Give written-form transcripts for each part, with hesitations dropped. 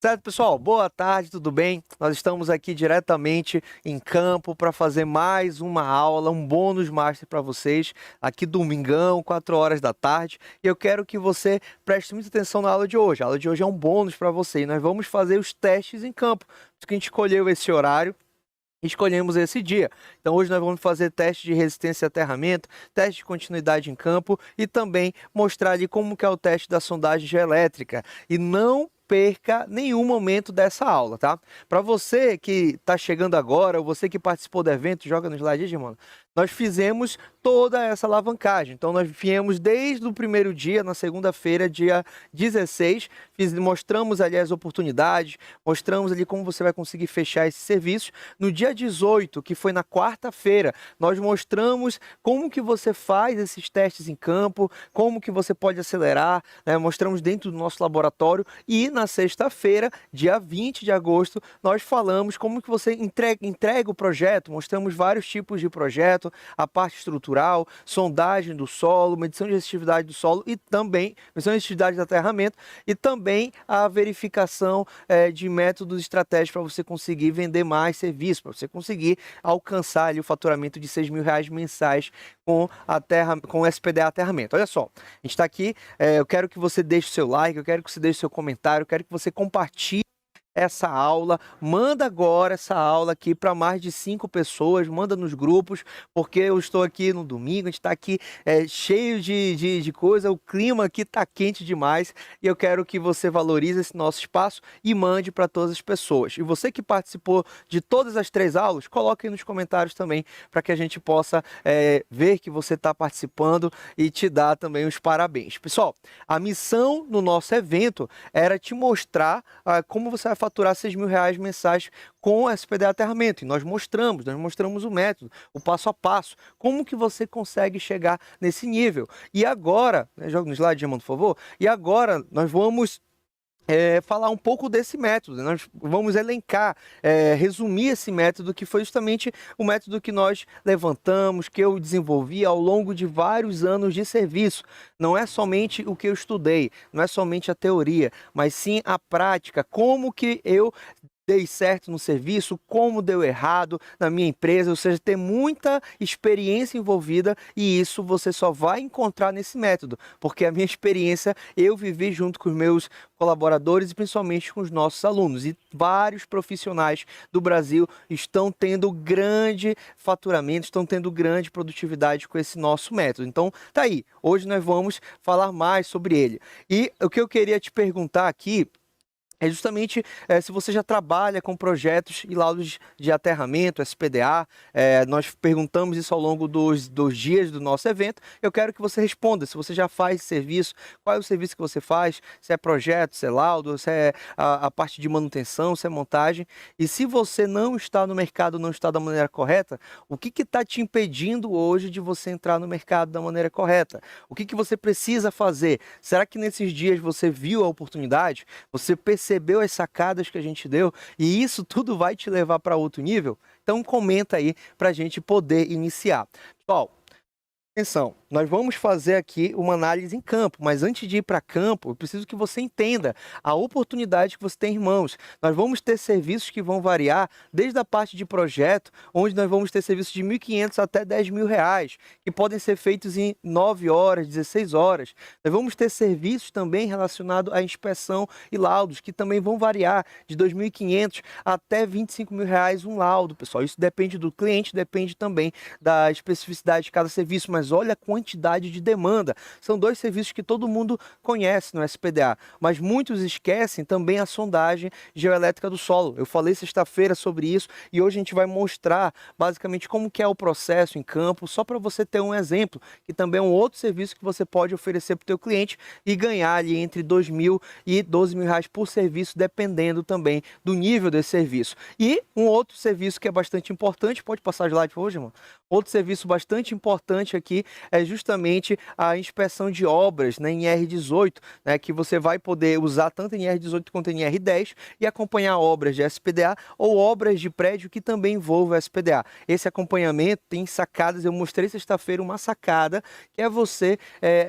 Certo, pessoal? Boa tarde, tudo bem? Nós estamos aqui diretamente em campo para fazer mais uma aula, um bônus master para vocês, aqui domingão, 4 horas da tarde. E eu quero que você preste muita atenção na aula de hoje. A aula de hoje é um bônus para você e nós vamos fazer os testes em campo. Por isso que a gente escolheu esse horário. Escolhemos esse dia. Então hoje nós vamos fazer teste de resistência e aterramento, teste de continuidade em campo e também mostrar ali como que é o teste da sondagem geoelétrica. E não perca nenhum momento dessa aula, tá? Para você que está chegando agora, ou você que participou do evento, joga no slide, irmão. Nós fizemos toda essa alavancagem. Então, nós viemos desde o primeiro dia, na segunda-feira, dia 16, mostramos ali as oportunidades, mostramos ali como você vai conseguir fechar esse serviço. No dia 18, que foi na quarta-feira, nós mostramos como que você faz esses testes em campo, como que você pode acelerar, né? Mostramos dentro do nosso laboratório e na sexta-feira, dia 20 de agosto, nós falamos como que você entrega o projeto, mostramos vários tipos de projeto, a parte estrutural, sondagem do solo, medição de resistividade do solo e também medição de resistividade do aterramento e também a verificação de métodos estratégicos para você conseguir vender mais serviços, para você conseguir alcançar ali o faturamento de R$6.000 mensais com o SPDA Aterramento. Olha só, a gente está aqui, eu quero que você deixe o seu like, eu quero que você deixe o seu comentário, eu quero que você compartilhe essa aula, manda agora essa aula aqui para mais de 5 pessoas, manda nos grupos, porque eu estou aqui no domingo, a gente está aqui cheio de coisa, o clima aqui está quente demais e eu quero que você valorize esse nosso espaço e mande para todas as pessoas. E você que participou de todas as 3 aulas, coloque aí nos comentários também, para que a gente possa ver que você está participando e te dar também os parabéns. Pessoal, a missão no nosso evento era te mostrar como você vai faturar R$6.000 mensais com o SPDA Aterramento. E nós mostramos o método, o passo a passo, como que você consegue chegar nesse nível. E agora, joga no slide, Armando, por favor, e agora nós vamos falar um pouco desse método. Nós vamos elencar, resumir esse método, que foi justamente o método que nós levantamos, que eu desenvolvi ao longo de vários anos de serviço. Não é somente o que eu estudei, não é somente a teoria, mas sim a prática, como que eu dei certo no serviço, como deu errado na minha empresa, ou seja, ter muita experiência envolvida, e isso você só vai encontrar nesse método, porque a minha experiência eu vivi junto com os meus colaboradores e principalmente com os nossos alunos, e vários profissionais do Brasil estão tendo grande faturamento, estão tendo grande produtividade com esse nosso método. Então, tá aí, hoje nós vamos falar mais sobre ele. E o que eu queria te perguntar aqui é justamente se você já trabalha com projetos e laudos de aterramento, SPDA. Nós perguntamos isso ao longo dos dias do nosso evento. Eu quero que você responda se você já faz serviço, qual é o serviço que você faz, se é projeto, se é laudo, se é a parte de manutenção, se é montagem. E se você não está no mercado, não está da maneira correta, o que está te impedindo hoje de você entrar no mercado da maneira correta? O que você precisa fazer? Será que nesses dias você viu a oportunidade? Você percebeu as sacadas que a gente deu e isso tudo vai te levar para outro nível? Então comenta aí para a gente poder iniciar. Pessoal, atenção, nós vamos fazer aqui uma análise em campo, mas antes de ir para campo, eu preciso que você entenda a oportunidade que você tem em mãos. Nós vamos ter serviços que vão variar desde a parte de projeto, onde nós vamos ter serviços de R$1.500 até R$10.000, que podem ser feitos em 9 horas, 16 horas. Nós vamos ter serviços também relacionados à inspeção e laudos, que também vão variar de R$2.500 até R$25.000 um laudo, pessoal. Isso depende do cliente, depende também da especificidade de cada serviço, mas olha a quantidade de demanda. São 2 serviços que todo mundo conhece no SPDA, mas muitos esquecem também a sondagem geoelétrica do solo. Eu falei sexta-feira sobre isso e hoje a gente vai mostrar basicamente como que é o processo em campo, só para você ter um exemplo, que também é um outro serviço que você pode oferecer para o teu cliente e ganhar ali entre R$2.000 e R$12.000 por serviço, dependendo também do nível desse serviço. E um outro serviço que é bastante importante, pode passar slide hoje, irmão? Outro serviço bastante importante aqui é justamente a inspeção de obras, né, em R18, né, que você vai poder usar tanto em R18 quanto em R10 e acompanhar obras de SPDA ou obras de prédio que também envolvam SPDA. Esse acompanhamento tem sacadas, eu mostrei sexta-feira uma sacada, que é você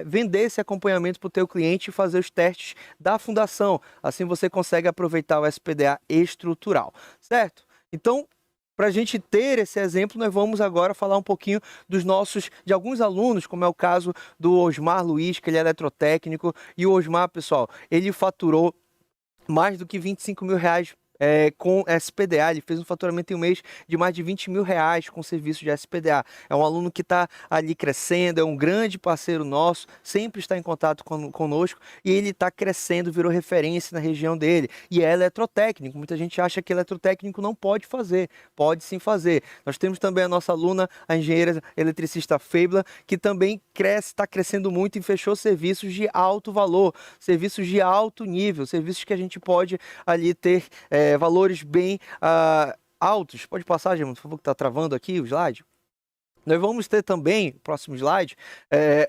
vender esse acompanhamento para o teu cliente e fazer os testes da fundação. Assim você consegue aproveitar o SPDA estrutural, certo? Então, para a gente ter esse exemplo, nós vamos agora falar um pouquinho de alguns alunos, como é o caso do Osmar Luiz, que ele é eletrotécnico, e o Osmar, pessoal, ele faturou mais do que 25 mil reais com SPDA. Ele fez um faturamento em um mês de mais de 20 mil reais com serviço de SPDA. É um aluno que está ali crescendo, é um grande parceiro nosso, sempre está em contato conosco e ele está crescendo, virou referência na região dele. E é eletrotécnico. Muita gente acha que eletrotécnico não pode fazer. Pode sim fazer. Nós temos também a nossa aluna, a engenheira eletricista Feibla, que também está crescendo muito e fechou serviços de alto valor, serviços de alto nível, serviços que a gente pode ali ter valores bem altos. Pode passar, Gemma, por favor, que está travando aqui o slide. Nós vamos ter também, próximo slide,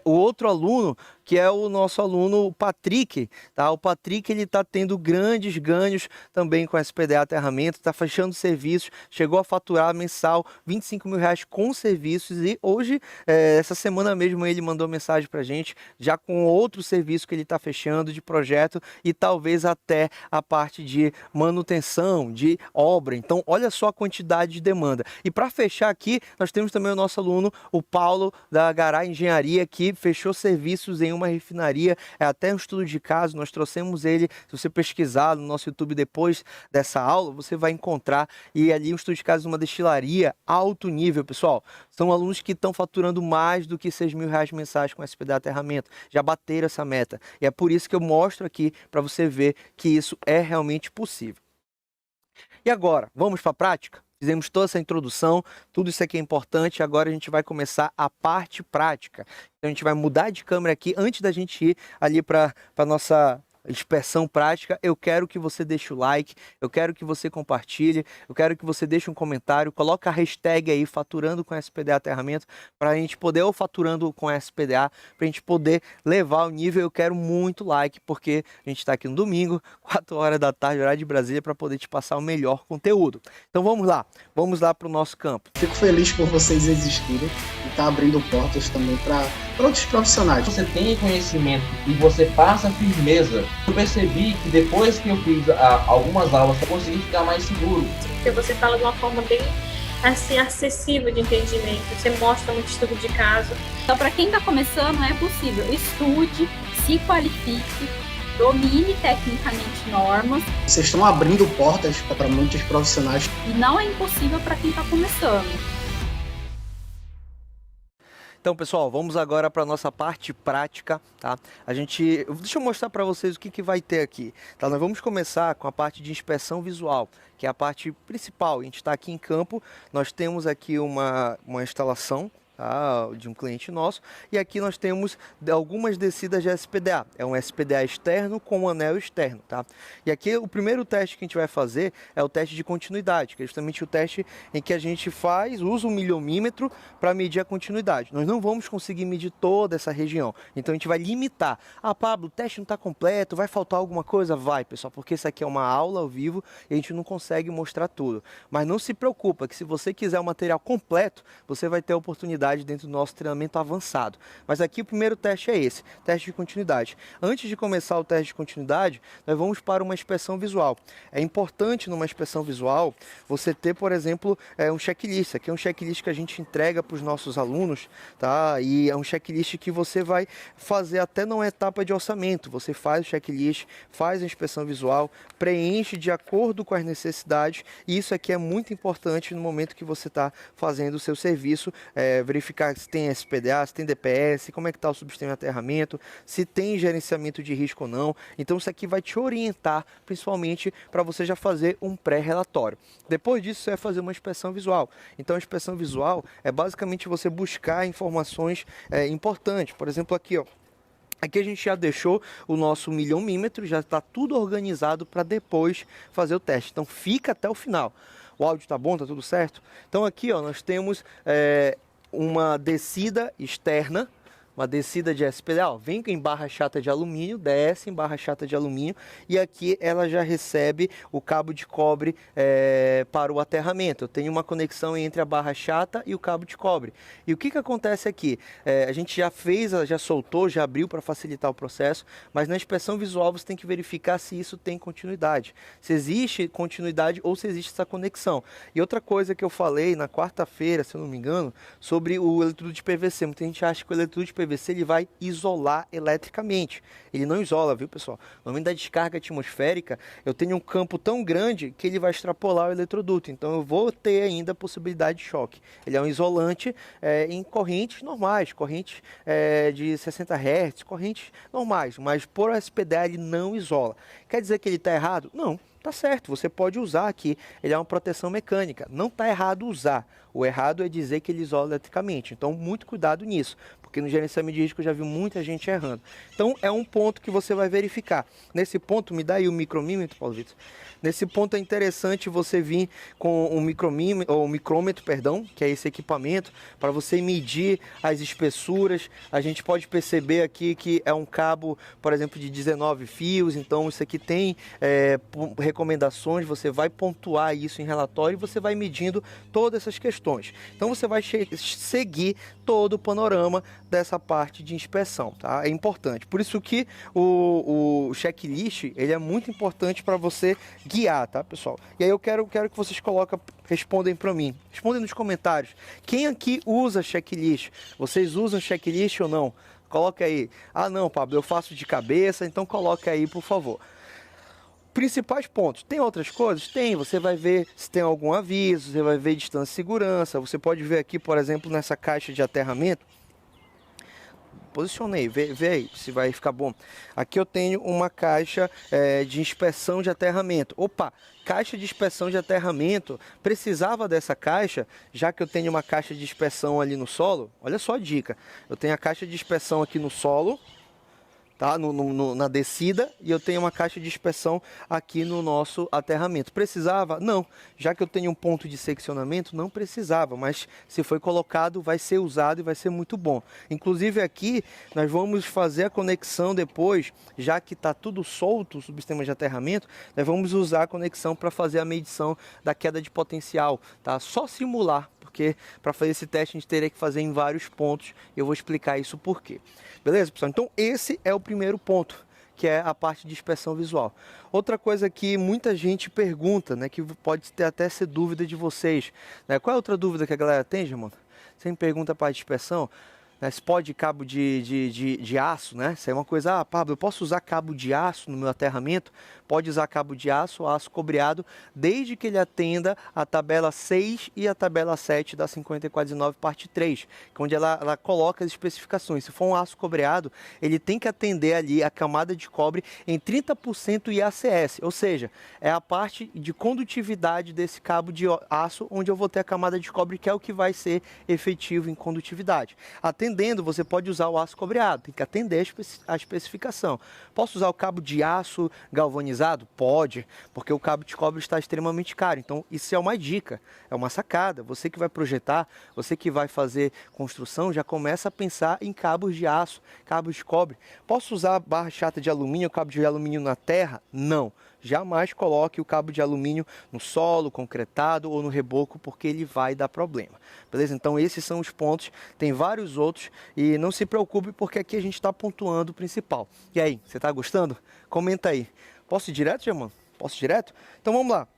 o outro aluno, que é o nosso aluno Patrick, tá? O Patrick, ele está tendo grandes ganhos também com SPDA Aterramento, está fechando serviços, chegou a faturar mensal 25 mil reais com serviços e hoje, essa semana mesmo, ele mandou mensagem para a gente, já com outro serviço que ele está fechando de projeto e talvez até a parte de manutenção, de obra. Então, olha só a quantidade de demanda. E para fechar aqui, nós temos também o nosso aluno, o Paulo, da Garay Engenharia, que fechou serviços em uma refinaria, até um estudo de caso, nós trouxemos ele, se você pesquisar no nosso YouTube depois dessa aula, você vai encontrar, e ali um estudo de caso de uma destilaria alto nível, pessoal. São alunos que estão faturando mais do que 6 mil reais mensais com SPDA Aterramento, já bateram essa meta, e é por isso que eu mostro aqui, para você ver que isso é realmente possível. E agora, vamos para a prática? Fizemos toda essa introdução, tudo isso aqui é importante, agora a gente vai começar a parte prática. Então a gente vai mudar de câmera aqui, antes da gente ir ali para a nossa inspeção prática. Eu quero que você deixe o like, eu quero que você compartilhe, eu quero que você deixe um comentário, coloca a hashtag aí, faturando com SPDA Aterramento, para a gente poder, ou faturando com SPDA, para a gente poder levar o nível. Eu quero muito like, porque a gente está aqui no domingo, 4 horas da tarde, horário de Brasília, para poder te passar o melhor conteúdo. Então vamos lá para o nosso campo. Fico feliz por vocês existirem e tá abrindo portas também para outros profissionais. Você tem conhecimento e você passa firmeza. Eu percebi que depois que eu fiz algumas aulas, eu consegui ficar mais seguro. Porque você fala de uma forma bem assim, acessível de entendimento, você mostra muito estudo de caso. Então, para quem está começando, é possível. Estude, se qualifique, domine tecnicamente normas. Vocês estão abrindo portas para muitos profissionais. E não é impossível para quem está começando. Então, pessoal, vamos agora para a nossa parte prática, tá? Deixa eu mostrar para vocês o que vai ter aqui, tá? Nós vamos começar com a parte de inspeção visual, que é a parte principal. A gente está aqui em campo, nós temos aqui uma instalação, tá, de um cliente nosso, e aqui nós temos algumas descidas de SPDA. É um SPDA externo com um anel externo, tá? E aqui o primeiro teste que a gente vai fazer é o teste de continuidade, que é justamente o teste em que a gente usa um miliomímetro para medir a continuidade. Nós não vamos conseguir medir toda essa região, então a gente vai limitar. Ah, Pablo, o teste não está completo, vai faltar alguma coisa? Vai, pessoal, porque isso aqui é uma aula ao vivo e a gente não consegue mostrar tudo. Mas não se preocupa, que se você quiser o material completo, você vai ter a oportunidade dentro do nosso treinamento avançado. Mas aqui o primeiro teste é esse, teste de continuidade. Antes de começar o teste de continuidade, nós vamos para uma inspeção visual. É importante numa inspeção visual você ter, por exemplo, um checklist. Aqui é um checklist que a gente entrega para os nossos alunos, tá? E é um checklist que você vai fazer até numa etapa de orçamento. Você faz o checklist, faz a inspeção visual, preenche de acordo com as necessidades, e isso aqui é muito importante no momento que você está fazendo o seu serviço, verificar se tem SPDA, se tem DPS, como é que está o subsistema de aterramento, se tem gerenciamento de risco ou não. Então isso aqui vai te orientar, principalmente para você já fazer um pré-relatório. Depois disso, você vai fazer uma inspeção visual. Então a inspeção visual é basicamente você buscar informações importantes. Por exemplo, aqui, ó. Aqui a gente já deixou o nosso miliomímetro, já está tudo organizado para depois fazer o teste. Então fica até o final. O áudio está bom, está tudo certo? Então aqui, ó, nós temos uma descida externa, uma descida de SPDA, ó, vem em barra chata de alumínio, desce em barra chata de alumínio e aqui ela já recebe o cabo de cobre para o aterramento. Eu tenho uma conexão entre a barra chata e o cabo de cobre. E o que acontece aqui? A gente já fez, já soltou, já abriu para facilitar o processo, mas na inspeção visual você tem que verificar se isso tem continuidade, se existe continuidade ou se existe essa conexão. E outra coisa que eu falei na quarta-feira, se eu não me engano, sobre o eletroduto de PVC. Muita gente acha que o eletroduto de PVC ele vai isolar eletricamente. Ele não isola, viu, pessoal? No momento da descarga atmosférica, eu tenho um campo tão grande que ele vai extrapolar o eletroduto. Então eu vou ter ainda a possibilidade de choque. Ele é um isolante em correntes normais, correntes de 60 Hz, correntes normais, mas por SPDA ele não isola. Quer dizer que ele está errado? Não. Tá certo, você pode usar aqui, ele é uma proteção mecânica, não está errado usar, o errado é dizer que ele isola eletricamente, então muito cuidado nisso, porque no gerenciamento de risco eu já vi muita gente errando. Então é um ponto que você vai verificar. Nesse ponto, me dá aí o micromímetro, Paulo Vitor. Nesse ponto é interessante você vir com um micrômetro, perdão, que é esse equipamento, para você medir as espessuras. A gente pode perceber aqui que é um cabo, por exemplo, de 19 fios, então isso aqui tem recomendações, você vai pontuar isso em relatório e você vai medindo todas essas questões. Então você vai seguir todo o panorama dessa parte de inspeção, tá? É importante. Por isso que o checklist, ele é muito importante para você guiar, tá, pessoal? E aí eu quero que vocês respondem para mim. Respondem nos comentários. Quem aqui usa checklist? Vocês usam checklist ou não? Coloca aí. Ah, não, Pablo, eu faço de cabeça, então coloca aí, por favor. Principais pontos. Tem outras coisas? Tem. Você vai ver se tem algum aviso, você vai ver distância de segurança. Você pode ver aqui, por exemplo, nessa caixa de aterramento. Posicionei, vê aí se vai ficar bom. Aqui eu tenho uma caixa de inspeção de aterramento. Opa, caixa de inspeção de aterramento. Precisava dessa caixa, já que eu tenho uma caixa de inspeção ali no solo. Olha só a dica. Eu tenho a caixa de inspeção aqui no solo, tá? Na descida, e eu tenho uma caixa de inspeção aqui no nosso aterramento. Precisava? Não. Já que eu tenho um ponto de seccionamento, não precisava, mas se foi colocado, vai ser usado e vai ser muito bom. Inclusive aqui, nós vamos fazer a conexão depois, já que está tudo solto, o subsistema de aterramento, nós vamos usar a conexão para fazer a medição da queda de potencial, tá? Só simular, porque para fazer esse teste a gente teria que fazer em vários pontos, e eu vou explicar isso por quê. Beleza, pessoal? Então esse é o primeiro ponto, que é a parte de inspeção visual. Outra coisa que muita gente pergunta, né, que pode ter até ser dúvida de vocês, né? Qual é a outra dúvida que a galera tem, Germano? Sempre pergunta para a inspeção, né, se pode cabo de aço, né? Isso é uma coisa, Pablo, eu posso usar cabo de aço no meu aterramento? Pode usar cabo de aço ou aço cobreado, desde que ele atenda a tabela 6 e a tabela 7 da 5419, parte 3, onde ela coloca as especificações. Se for um aço cobreado, ele tem que atender ali a camada de cobre em 30% IACS, ou seja, é a parte de condutividade desse cabo de aço, onde eu vou ter a camada de cobre, que é o que vai ser efetivo em condutividade. Atendendo, você pode usar o aço cobreado, tem que atender a especificação. Posso usar o cabo de aço galvanizado? Pode, porque o cabo de cobre está extremamente caro. Então, isso é uma dica, é uma sacada. Você que vai projetar, você que vai fazer construção, já começa a pensar em cabos de aço, cabos de cobre. Posso usar barra chata de alumínio, cabo de alumínio na terra? Não. Jamais coloque o cabo de alumínio no solo, concretado ou no reboco, porque ele vai dar problema. Beleza? Então esses são os pontos, tem vários outros e não se preocupe, porque aqui a gente está pontuando o principal. E aí, você está gostando? Comenta aí. Posso ir direto, Germano? Posso ir direto? Então vamos lá.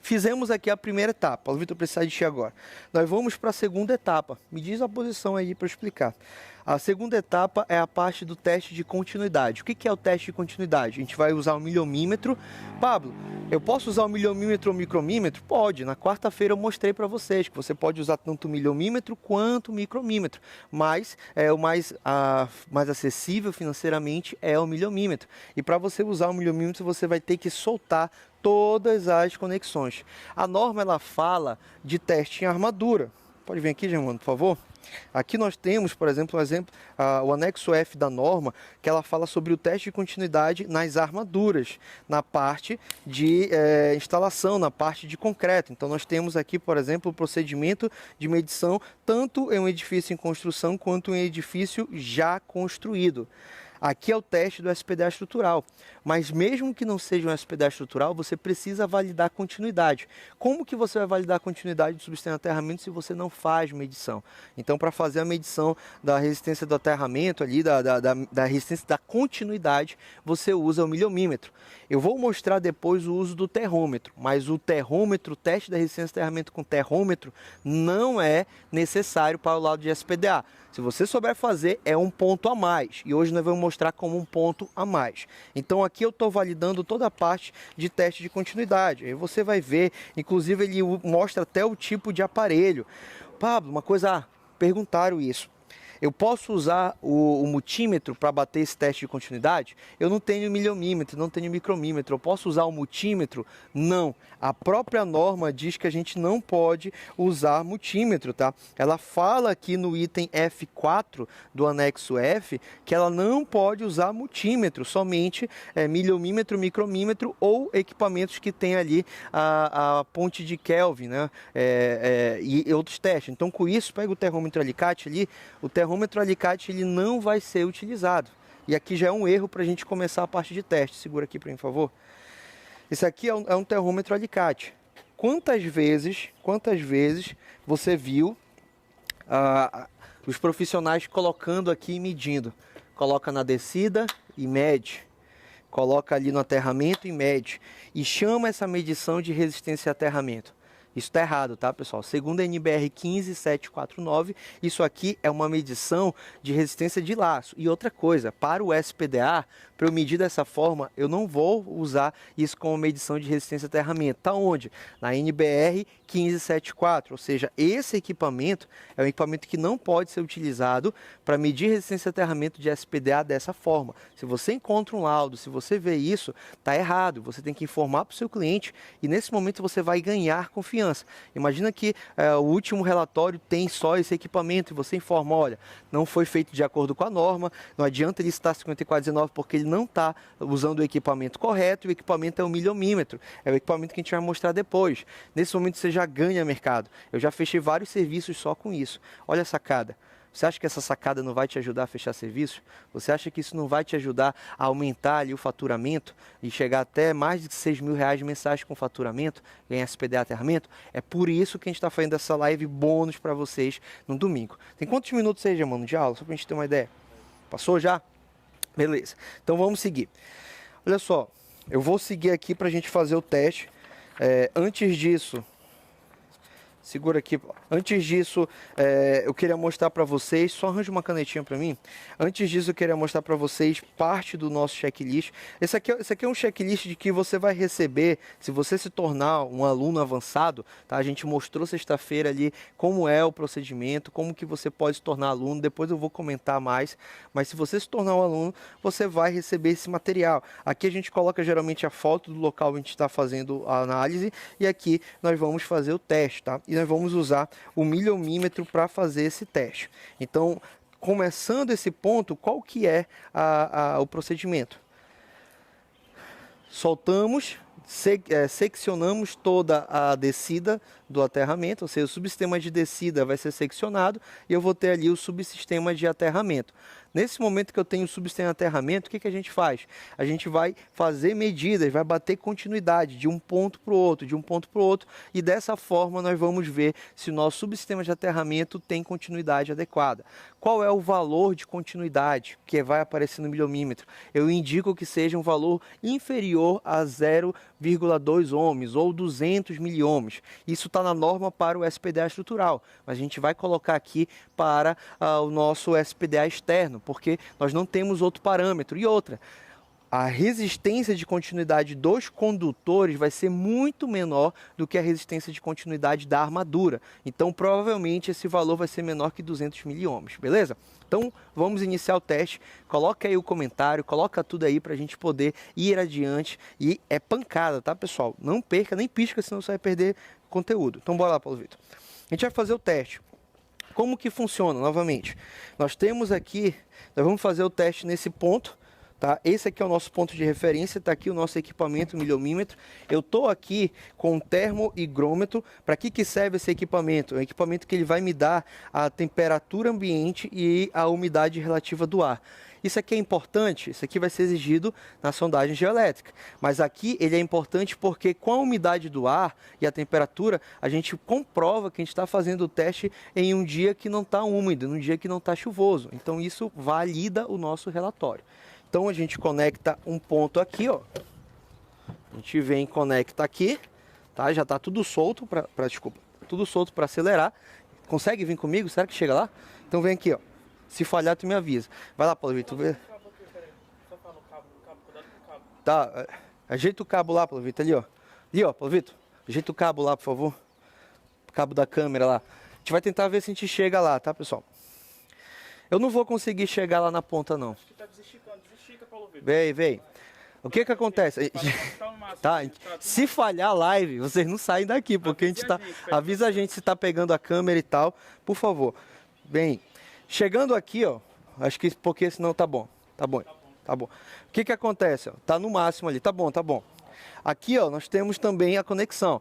Fizemos aqui a primeira etapa, o Vitor precisa de ti agora. Nós vamos para a segunda etapa. Me diz a posição aí para eu explicar. A segunda etapa é a parte do teste de continuidade. O que é o teste de continuidade? A gente vai usar o milhomímetro. Pablo, eu posso usar o milhomímetro ou micromímetro? Pode. Na quarta-feira eu mostrei para vocês que você pode usar tanto o milhomímetro quanto o micromímetro. Mas o mais acessível financeiramente é o milhomímetro. E para você usar o milhomímetro, você vai ter que soltar todas as conexões. A norma ela fala de teste em armadura. Pode vir aqui, Germano, por favor. Aqui nós temos, por exemplo, o anexo F da norma, que ela fala sobre o teste de continuidade nas armaduras, na parte de instalação, na parte de concreto. Então nós temos aqui, por exemplo, o procedimento de medição tanto em um edifício em construção quanto em um edifício já construído. Aqui é o teste do SPDA estrutural, mas mesmo que não seja um SPDA estrutural, você precisa validar a continuidade. Como que você vai validar a continuidade do subsistema de aterramento se você não faz medição? Então, para fazer a medição da resistência do aterramento, ali, da resistência da continuidade, você usa o milhomímetro. Eu vou mostrar depois o uso do terrômetro, mas o terrômetro, o teste da resistência de aterramento com terrômetro, não é necessário para o lado de SPDA. Se você souber fazer, é um ponto a mais. E hoje nós vamos mostrar como um ponto a mais. Então aqui eu estou validando toda a parte de teste de continuidade. Aí você vai ver, inclusive ele mostra até o tipo de aparelho. Pablo, uma coisa, perguntaram isso. Eu posso usar o multímetro para bater esse teste de continuidade? Eu não tenho milhomímetro, não tenho micromímetro. Eu posso usar o multímetro? Não. A própria norma diz que a gente não pode usar multímetro, tá? Ela fala aqui no item F4 do anexo F que ela não pode usar multímetro, somente milhomímetro, micromímetro ou equipamentos que tem ali a ponte de Kelvin, né? E outros testes. Então, com isso, pega o termômetro alicate ali, o termômetro alicate ele não vai ser utilizado. E aqui já é um erro para a gente começar a parte de teste. Segura aqui para mim, por favor. Esse aqui é um termômetro alicate. Quantas vezes você viu os profissionais colocando aqui e medindo? Coloca na descida e mede. Coloca ali no aterramento e mede. E chama essa medição de resistência a aterramento. Isso está errado, tá, pessoal? Segundo a NBR 15749, isso aqui é uma medição de resistência de laço. E outra coisa, para o SPDA, para eu medir dessa forma, eu não vou usar isso como medição de resistência a aterramento. Está onde? Na NBR 1574, ou seja, esse equipamento é um equipamento que não pode ser utilizado para medir resistência a aterramento de SPDA dessa forma. Se você encontra um laudo, se você vê isso, está errado. Você tem que informar para o seu cliente e nesse momento você vai ganhar confiança. Imagina que o último relatório tem só esse equipamento e você informa, olha, não foi feito de acordo com a norma, não adianta ele estar 5419 porque ele não está usando o equipamento correto e o equipamento é um milhomímetro, é o equipamento que a gente vai mostrar depois. Nesse momento você já ganha mercado. Eu já fechei vários serviços só com isso. Olha a sacada. Você acha que essa sacada não vai te ajudar a fechar serviço? Você acha que isso não vai te ajudar a aumentar ali o faturamento e chegar até mais de R$6.000 mensais com faturamento, ganhar SPDA aterramento? É por isso que a gente está fazendo essa live bônus para vocês no domingo. Tem quantos minutos aí, mano, de aula? Só para a gente ter uma ideia. Passou já? Beleza. Então vamos seguir. Olha só, eu vou seguir aqui para a gente fazer o teste. Antes disso... Segura aqui. Antes disso, eu queria mostrar para vocês, só arranja uma canetinha para mim. Antes disso, eu queria mostrar para vocês parte do nosso checklist. Esse aqui é um checklist de que você vai receber, se você se tornar um aluno avançado, tá? A gente mostrou sexta-feira ali como é o procedimento, como que você pode se tornar aluno, depois eu vou comentar mais. Mas se você se tornar um aluno, você vai receber esse material. Aqui a gente coloca geralmente a foto do local onde a gente está fazendo a análise e aqui nós vamos fazer o teste, tá? E nós vamos usar o milhomímetro para fazer esse teste. Então, começando esse ponto, qual que é o procedimento? Soltamos, seccionamos toda a descida do aterramento, ou seja, o subsistema de descida vai ser seccionado e eu vou ter ali o subsistema de aterramento. Nesse momento que eu tenho o subsistema de aterramento, o que a gente faz? A gente vai fazer medidas, vai bater continuidade de um ponto para o outro, e dessa forma nós vamos ver se o nosso subsistema de aterramento tem continuidade adequada. Qual é o valor de continuidade que vai aparecer no milhomímetro? Eu indico que seja um valor inferior a 0,2 ohms ou 200 miliohms. Isso está na norma para o SPDA estrutural, mas a gente vai colocar aqui para o nosso SPDA externo, porque nós não temos outro parâmetro. E outra, a resistência de continuidade dos condutores vai ser muito menor do que a resistência de continuidade da armadura. Então, provavelmente, esse valor vai ser menor que 200 miliohms, beleza? Então, vamos iniciar o teste. Coloca aí o comentário, coloca tudo aí para a gente poder ir adiante. E é pancada, tá, pessoal? Não perca, nem pisca, senão você vai perder conteúdo. Então, bora lá, Paulo Vitor. A gente vai fazer o teste. Como que funciona, novamente? Nós temos aqui, nós vamos fazer o teste nesse ponto, tá? Esse aqui é o nosso ponto de referência, está aqui o nosso equipamento, milhomímetro. Eu estou aqui com um termohigrômetro. Para que serve esse equipamento? É um equipamento que ele vai me dar a temperatura ambiente e a umidade relativa do ar. Isso aqui é importante, isso aqui vai ser exigido na sondagem geoelétrica. Mas aqui ele é importante porque com a umidade do ar e a temperatura, a gente comprova que a gente está fazendo o teste em um dia que não está úmido, num dia que não está chuvoso. Então isso valida o nosso relatório. Então a gente conecta um ponto aqui, ó. A gente vem e conecta aqui, tá? Já está tudo solto tudo solto para acelerar. Consegue vir comigo? Será que chega lá? Então vem aqui, ó. Se falhar, tu me avisa. Vai lá, Paulo Vitor. Tá, ajeita o cabo lá, Paulo Vitor, ali, ó. Ali, ó, Paulo Vitor. Ajeita o cabo lá, por favor. O cabo da câmera lá. A gente vai tentar ver se a gente chega lá, tá, pessoal? Eu não vou conseguir chegar lá na ponta, não. Desestica, Paulo Vitor. Vem. O que acontece? Tá, se falhar a live, vocês não saem daqui, porque a gente tá... Avisa a gente se tá pegando a câmera e tal, por favor. Bem... Chegando aqui, ó, acho que porque senão tá bom. O que acontece? Ó, tá no máximo ali, tá bom. Aqui, ó, nós temos também a conexão.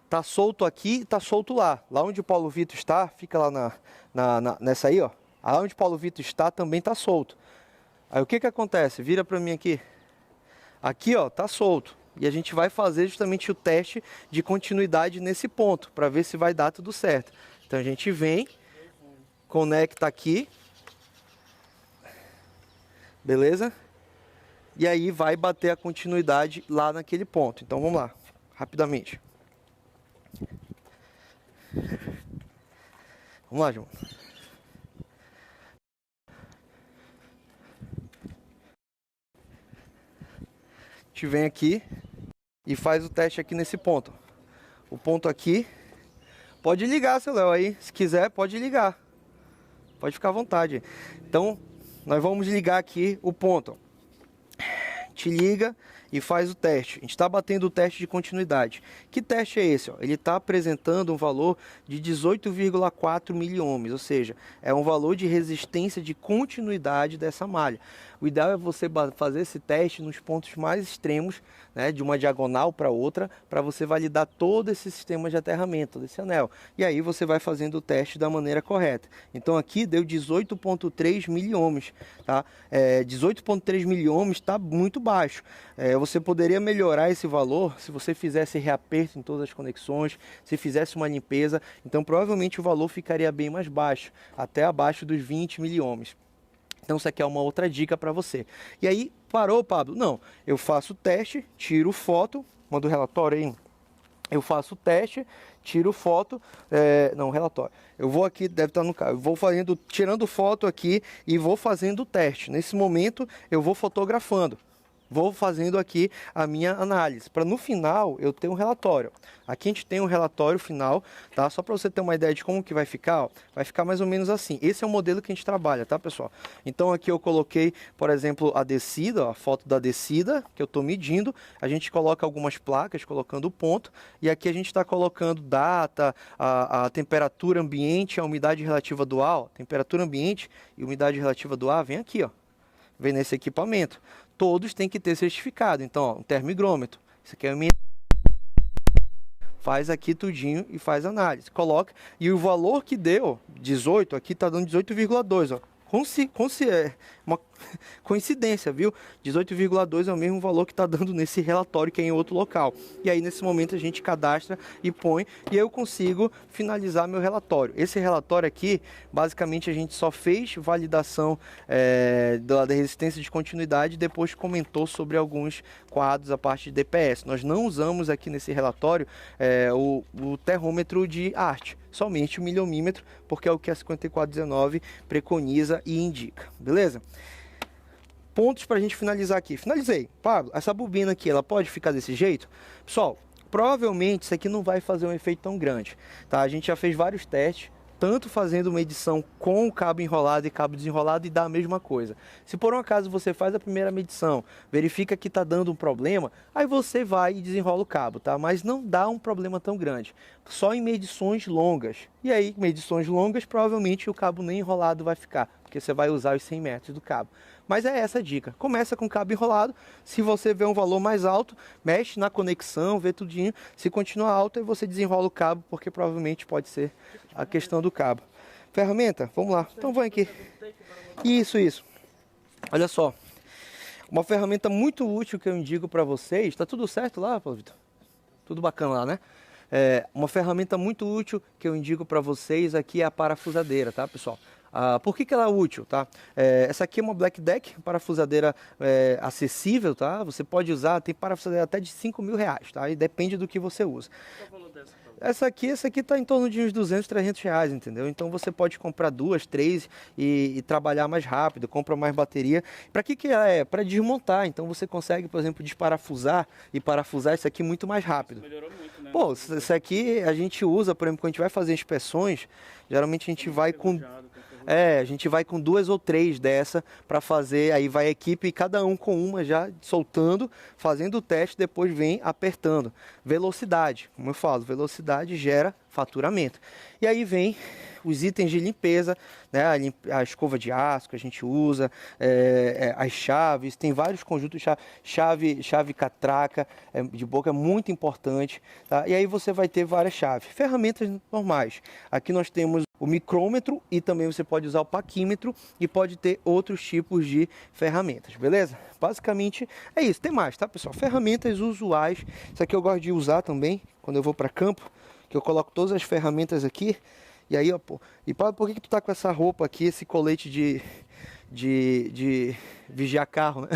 Tá solto aqui e tá solto lá. Lá onde o Paulo Vitor está, fica lá nessa aí, ó. Lá onde o Paulo Vitor está também tá solto. Aí o que acontece? Vira para mim aqui. Aqui, ó, tá solto. E a gente vai fazer justamente o teste de continuidade nesse ponto, para ver se vai dar tudo certo. Então a gente vem... Conecta aqui, beleza? E aí vai bater a continuidade lá naquele ponto. Então vamos lá, rapidamente. Vamos lá, João. A gente vem aqui e faz o teste aqui nesse ponto. O ponto aqui, pode ligar, seu Léo, aí, se quiser, pode ligar. Pode ficar à vontade. Então, nós vamos ligar aqui o ponto. Te liga e faz o teste. A gente está batendo o teste de continuidade. Que teste é esse? Ó? Ele está apresentando um valor de 18,4 miliohms, ou seja, é um valor de resistência de continuidade dessa malha. O ideal é você fazer esse teste nos pontos mais extremos, né, de uma diagonal para outra, para você validar todo esse sistema de aterramento, desse anel. E aí você vai fazendo o teste da maneira correta. Então aqui deu 18,3 miliohms, tá? 18,3 miliohms está muito baixo. Você poderia melhorar esse valor se você fizesse reaperto em todas as conexões, se fizesse uma limpeza. Então provavelmente o valor ficaria bem mais baixo, até abaixo dos 20 miliohms. Então isso aqui é uma outra dica para você. E aí, parou, Pablo? Não, eu faço o teste, tiro foto, mando o relatório aí. Eu faço o teste, tiro foto, não, relatório. Eu vou aqui, deve estar no carro, eu vou tirando foto aqui e vou fazendo o teste. Nesse momento eu vou fotografando. Vou fazendo aqui a minha análise, para no final eu ter um relatório. Aqui a gente tem um relatório final, tá? Só para você ter uma ideia de como que vai ficar, ó, vai ficar mais ou menos assim. Esse é o modelo que a gente trabalha, tá, pessoal? Então aqui eu coloquei, por exemplo, a descida, ó, a foto da descida que eu estou medindo. A gente coloca algumas placas, colocando o ponto, e aqui a gente está colocando data, a temperatura ambiente, a umidade relativa do ar. Ó, temperatura ambiente e umidade relativa do ar vem aqui, ó. Vem nesse equipamento. Todos têm que ter certificado. Então, ó, um termohigrômetro. Isso aqui é a minha... Faz aqui tudinho e faz análise. Coloca. E o valor que deu, 18, aqui está dando 18,2, ó. É uma coincidência, viu? 18,2 é o mesmo valor que está dando nesse relatório que é em outro local. E aí, nesse momento, a gente cadastra e põe, e aí eu consigo finalizar meu relatório. Esse relatório aqui, basicamente, a gente só fez validação da resistência de continuidade e depois comentou sobre alguns quadros, a parte de DPS. Nós não usamos aqui nesse relatório o termômetro de arte, somente o milhomímetro, porque é o que a 5419 preconiza e indica, beleza? Pontos para a gente finalizar aqui. Finalizei. Pablo, essa bobina aqui, ela pode ficar desse jeito? Pessoal, provavelmente isso aqui não vai fazer um efeito tão grande, tá? A gente já fez vários testes, tanto fazendo uma edição com cabo enrolado e cabo desenrolado e dá a mesma coisa. Se por um acaso você faz a primeira medição, verifica que está dando um problema, aí você vai e desenrola o cabo, tá? Mas não dá um problema tão grande, só em medições longas. E aí, medições longas, provavelmente o cabo nem enrolado vai ficar, porque você vai usar os 100 metros do cabo. Mas é essa a dica. Começa com cabo enrolado. Se você vê um valor mais alto, mexe na conexão, vê tudinho. Se continuar alto, aí você desenrola o cabo, porque provavelmente pode ser a questão do cabo. Ferramenta? Vamos lá. Então vem aqui. Isso. Olha só. Uma ferramenta muito útil que eu indico para vocês. Tá tudo certo lá, Paulo Vitor? Tudo bacana lá, né? Uma ferramenta muito útil que eu indico para vocês aqui é a parafusadeira, tá, pessoal? Por que ela é útil, tá? Essa aqui é uma Black Deck, parafusadeira acessível, tá? Você pode usar, tem parafusadeira até de R$5.000, tá? E depende do que você usa. Qual o valor dessa? Essa aqui tá em torno de uns R$200, R$300, entendeu? Então você pode comprar 2, 3 e trabalhar mais rápido, compra mais bateria. Para que ela é? Para desmontar. Então você consegue, por exemplo, desparafusar e parafusar isso aqui muito mais rápido. Melhorou muito, né? Pô, isso aqui a gente usa, por exemplo, quando a gente vai fazer inspeções, geralmente a gente vai com... a gente vai com 2 ou 3 dessa para fazer, aí vai a equipe, cada um com uma já soltando, fazendo o teste, depois vem apertando. Velocidade, como eu falo, velocidade gera faturamento. E aí vem os itens de limpeza, né? A escova de aço que a gente usa, as chaves, tem vários conjuntos, chave catraca de boca é muito importante, tá? E aí você vai ter várias chaves, ferramentas normais. Aqui nós temos o micrômetro e também você pode usar o paquímetro e pode ter outros tipos de ferramentas, beleza? Basicamente é isso, tem mais, tá, pessoal? Ferramentas usuais, isso aqui eu gosto de usar também quando eu vou para campo, que eu coloco todas as ferramentas aqui. E aí, ó, pô, e por que tu tá com essa roupa aqui, esse colete de vigiar carro, né?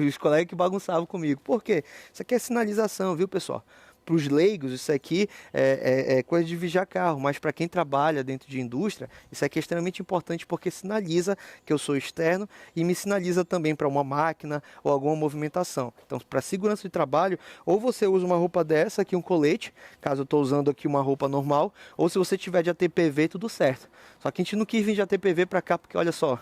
Os colegas que bagunçavam comigo. Por quê? Isso aqui é sinalização, viu, pessoal? Para os leigos, isso aqui é coisa de vigiar carro, mas para quem trabalha dentro de indústria, isso aqui é extremamente importante porque sinaliza que eu sou externo e me sinaliza também para uma máquina ou alguma movimentação. Então, para segurança de trabalho, ou você usa uma roupa dessa aqui, um colete, caso eu estou usando aqui uma roupa normal, ou se você tiver de ATPV, tudo certo. Só que a gente não quis vir de ATPV para cá porque, olha só,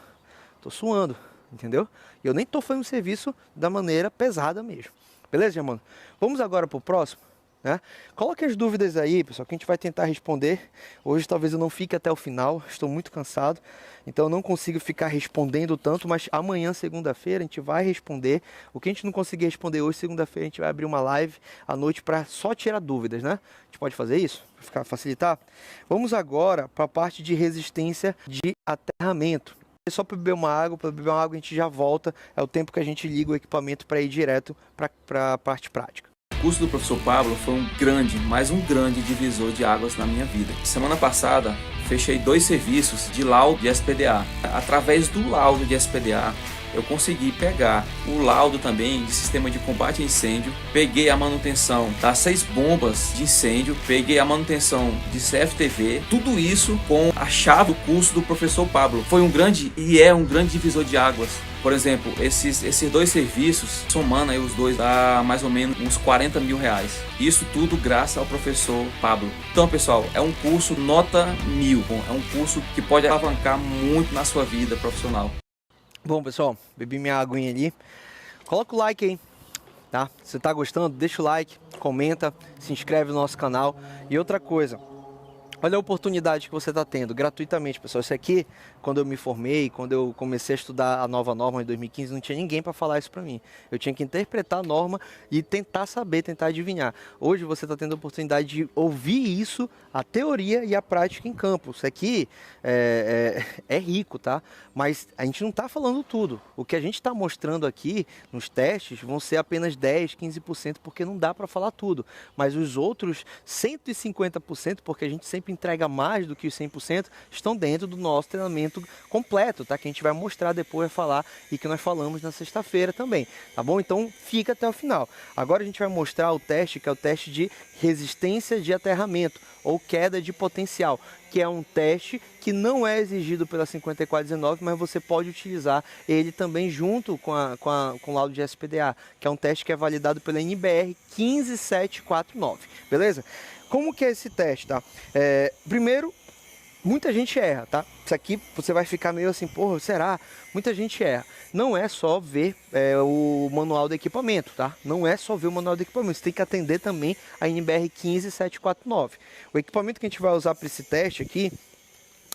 estou suando, entendeu? E eu nem estou fazendo serviço da maneira pesada mesmo. Beleza, mano? Vamos agora para o próximo. Né? Coloque as dúvidas aí, pessoal, que a gente vai tentar responder. Hoje talvez eu não fique até o final, estou muito cansado, então eu não consigo ficar respondendo tanto, mas amanhã, segunda-feira, a gente vai responder. O que a gente não conseguir responder hoje, segunda-feira, a gente vai abrir uma live à noite para só tirar dúvidas, né? A gente pode fazer isso? Para facilitar? Vamos agora para a parte de resistência de aterramento. É só para beber uma água a gente já volta, é o tempo que a gente liga o equipamento para ir direto para a parte prática. O curso do professor Pablo foi um grande divisor de águas na minha vida. Semana passada, fechei 2 serviços de laudo de SPDA. Através do laudo de SPDA, eu consegui pegar o laudo também de sistema de combate a incêndio, peguei a manutenção das 6 bombas de incêndio, peguei a manutenção de CFTV, tudo isso com a chave do curso do professor Pablo. Foi um grande divisor de águas. Por exemplo, esses 2 serviços, somando aí os dois, dá mais ou menos uns R$40.000. Isso tudo graças ao professor Pablo. Então, pessoal, é um curso nota 1000. É um curso que pode alavancar muito na sua vida profissional. Bom, pessoal, bebi minha aguinha ali. Coloca o like aí, tá? Se você tá gostando, deixa o like, comenta, se inscreve no nosso canal. E outra coisa, olha a oportunidade que você está tendo, gratuitamente, pessoal. Isso aqui, quando eu me formei, quando eu comecei a estudar a nova norma em 2015, não tinha ninguém para falar isso para mim. Eu tinha que interpretar a norma e tentar saber, tentar adivinhar. Hoje você está tendo a oportunidade de ouvir isso, a teoria e a prática em campo. Isso aqui é rico, tá? Mas a gente não está falando tudo. O que a gente está mostrando aqui nos testes vão ser apenas 10, 15%, porque não dá para falar tudo. Mas os outros 150%, porque a gente sempre entrega mais do que os 100%, estão dentro do nosso treinamento completo, tá? Que a gente vai mostrar depois, vai falar e que nós falamos na sexta-feira também, tá bom? Então fica até o final. Agora a gente vai mostrar o teste, que é o teste de resistência de aterramento ou queda de potencial, que é um teste que não é exigido pela 5419, mas você pode utilizar ele também junto com o laudo de SPDA, que é um teste que é validado pela NBR 15749, beleza? Como que é esse teste, tá? Primeiro, muita gente erra, tá? Isso aqui você vai ficar meio assim, porra, será? Muita gente erra. Não é só ver o manual do equipamento, tá? Não é só ver o manual do equipamento. Você tem que atender também a NBR 15749. O equipamento que a gente vai usar para esse teste aqui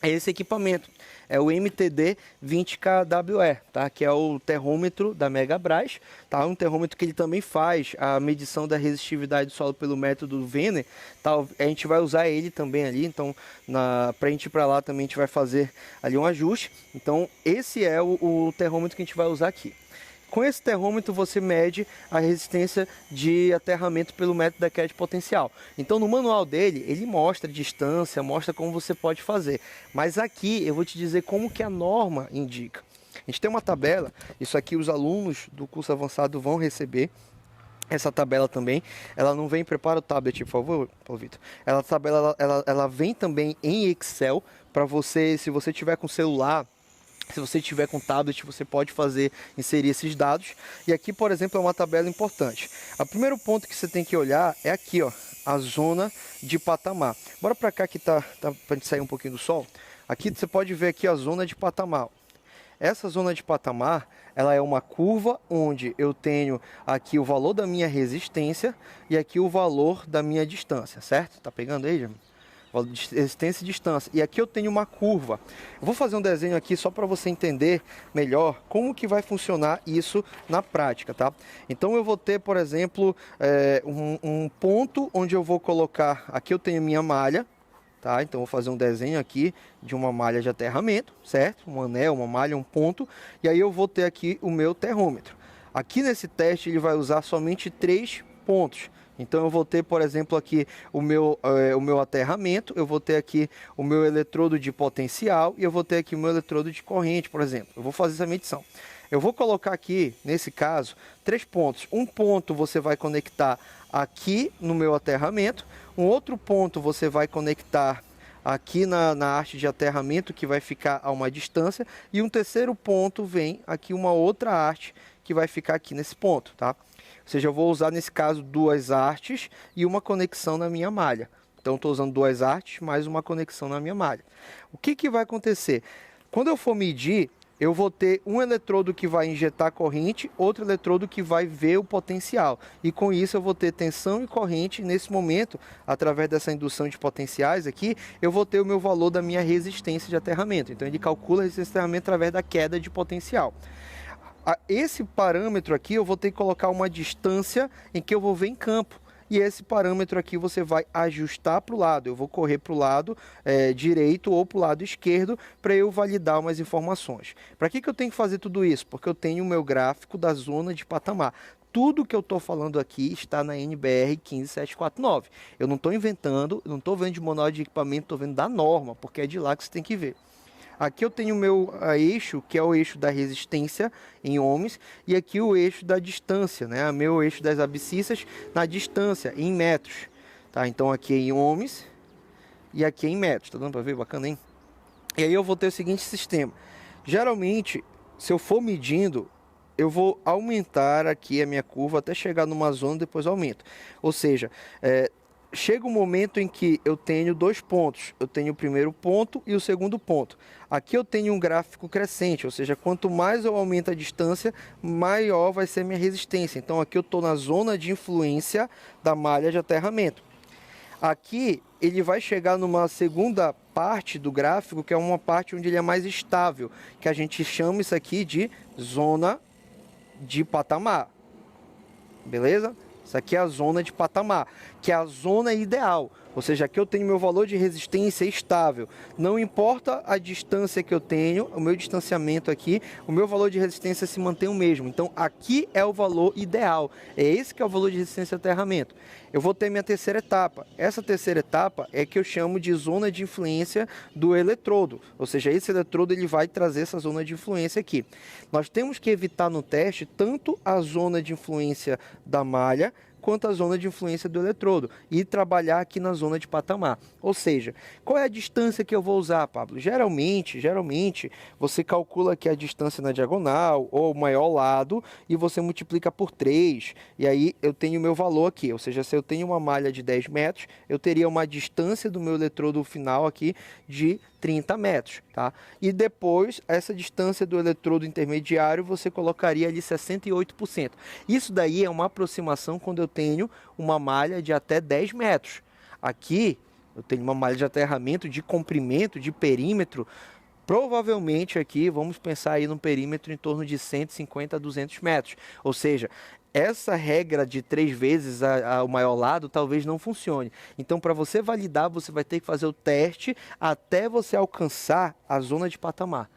é esse equipamento, é o MTD 20kWe, tá? Que é o termômetro da Megabras, tá? Um termômetro que ele também faz a medição da resistividade do solo pelo método Venner, tá? A gente vai usar ele também ali, então pra gente ir para lá também a gente vai fazer ali um ajuste. Então esse é o termômetro que a gente vai usar aqui. Com esse termômetro você mede a resistência de aterramento pelo método da queda de potencial. Então no manual dele, ele mostra a distância, mostra como você pode fazer. Mas aqui eu vou te dizer como que a norma indica. A gente tem uma tabela, isso aqui os alunos do curso avançado vão receber. Essa tabela também, ela não vem, prepara o tablet, por favor, Paulo Vitor. Essa tabela, ela vem também em Excel, para você, se você tiver com celular, se você tiver com tablet, você pode inserir esses dados. E aqui, por exemplo, é uma tabela importante. O primeiro ponto que você tem que olhar é aqui, ó, a zona de patamar. Bora para cá que tá para gente sair um pouquinho do sol. Aqui você pode ver aqui a zona de patamar. Essa zona de patamar, ela é uma curva onde eu tenho aqui o valor da minha resistência e aqui o valor da minha distância, certo? Tá pegando aí, Jamie? Resistência e distância. E aqui eu tenho uma curva. Eu vou fazer um desenho aqui só para você entender melhor como que vai funcionar isso na prática, tá? Então eu vou ter, por exemplo, um ponto onde eu vou colocar, aqui eu tenho minha malha, tá? Então eu vou fazer um desenho aqui de uma malha de aterramento, certo? Um anel, uma malha, um ponto, e aí eu vou ter aqui o meu termômetro. Aqui nesse teste ele vai usar somente 3 pontos. Então eu vou ter, por exemplo, aqui o meu aterramento, eu vou ter aqui o meu eletrodo de potencial e eu vou ter aqui o meu eletrodo de corrente, por exemplo. Eu vou fazer essa medição. Eu vou colocar aqui, nesse caso, 3 pontos. Um ponto você vai conectar aqui no meu aterramento, um outro ponto você vai conectar aqui na haste de aterramento, que vai ficar a uma distância, e um terceiro ponto vem aqui uma outra haste que vai ficar aqui nesse ponto, tá? Ou seja, eu vou usar nesse caso 2 hastes e uma conexão na minha malha. Então estou usando 2 hastes mais uma conexão na minha malha. O que vai acontecer? Quando eu for medir, eu vou ter um eletrodo que vai injetar corrente, outro eletrodo que vai ver o potencial. E com isso eu vou ter tensão e corrente. Nesse momento, através dessa indução de potenciais aqui, eu vou ter o meu valor da minha resistência de aterramento. Então ele calcula a resistência de aterramento através da queda de potencial. Esse parâmetro aqui eu vou ter que colocar uma distância em que eu vou ver em campo. E esse parâmetro aqui você vai ajustar para o lado. Eu vou correr para o lado direito ou para o lado esquerdo para eu validar umas informações. Para que eu tenho que fazer tudo isso? Porque eu tenho o meu gráfico da zona de patamar. Tudo que eu estou falando aqui está na NBR 15749. Eu não estou inventando, não estou vendo de manual de equipamento, estou vendo da norma, porque é de lá que você tem que ver. Aqui eu tenho o meu eixo, que é o eixo da resistência em ohms, e aqui o eixo da distância, né? O meu eixo das abscissas na distância, em metros. Tá? Então aqui é em ohms e aqui é em metros. Tá dando para ver? Bacana, hein? E aí eu vou ter o seguinte sistema. Geralmente, se eu for medindo, eu vou aumentar aqui a minha curva até chegar numa zona, depois aumento. Ou seja, chega um momento em que eu tenho 2 pontos. Eu tenho o primeiro ponto e o segundo ponto. Aqui eu tenho um gráfico crescente, ou seja, quanto mais eu aumento a distância, maior vai ser a minha resistência. Então aqui eu estou na zona de influência da malha de aterramento. Aqui ele vai chegar numa segunda parte do gráfico, que é uma parte onde ele é mais estável, que a gente chama isso aqui de zona de patamar. Beleza? Isso aqui é a zona de patamar, que é a zona ideal. Ou seja, aqui eu tenho meu valor de resistência estável. Não importa a distância que eu tenho, o meu distanciamento aqui, o meu valor de resistência se mantém o mesmo. Então aqui é o valor ideal. É esse que é o valor de resistência de aterramento. Eu vou ter minha terceira etapa. Essa terceira etapa é que eu chamo de zona de influência do eletrodo. Ou seja, esse eletrodo ele vai trazer essa zona de influência aqui. Nós temos que evitar no teste tanto a zona de influência da malha, quanto a zona de influência do eletrodo e trabalhar aqui na zona de patamar. Ou seja, qual é a distância que eu vou usar, Pablo? Geralmente, você calcula aqui a distância na diagonal ou o maior lado e você multiplica por 3 e aí eu tenho o meu valor aqui. Ou seja, se eu tenho uma malha de 10 metros, eu teria uma distância do meu eletrodo final aqui de 30 metros, tá? E depois, essa distância do eletrodo intermediário, você colocaria ali 68%. Isso daí é uma aproximação quando eu tenho uma malha de até 10 metros. Aqui, eu tenho uma malha de aterramento, de comprimento, de perímetro. Provavelmente aqui, vamos pensar aí num perímetro em torno de 150 a 200 metros. Ou seja, essa regra de 3 vezes o maior lado talvez não funcione. Então, para você validar, você vai ter que fazer o teste até você alcançar a zona de patamar.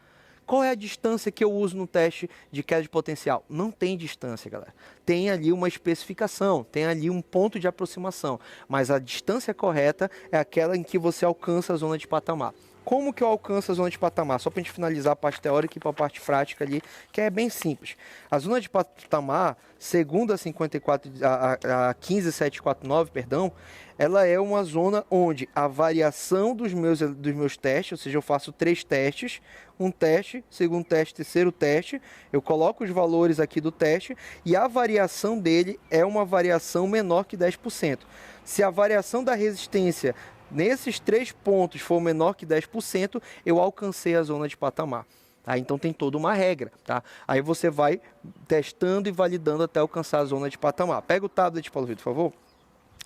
Qual é a distância que eu uso no teste de queda de potencial? Não tem distância, galera. Tem ali uma especificação, tem ali um ponto de aproximação, mas a distância correta é aquela em que você alcança a zona de patamar. Como que eu alcanço a zona de patamar? Só para a gente finalizar a parte teórica e para a parte prática ali, que é bem simples. A zona de patamar, segundo a 15749, perdão, ela é uma zona onde a variação dos meus testes, ou seja, eu faço 3 testes, um teste, segundo teste, terceiro teste, eu coloco os valores aqui do teste e a variação dele é uma variação menor que 10%. Se a variação da resistência nesses 3 pontos for menor que 10%, eu alcancei a zona de patamar. Tá? Então tem toda uma regra. Tá? Aí você vai testando e validando até alcançar a zona de patamar. Pega o tablet, Paulo Vitor, por favor.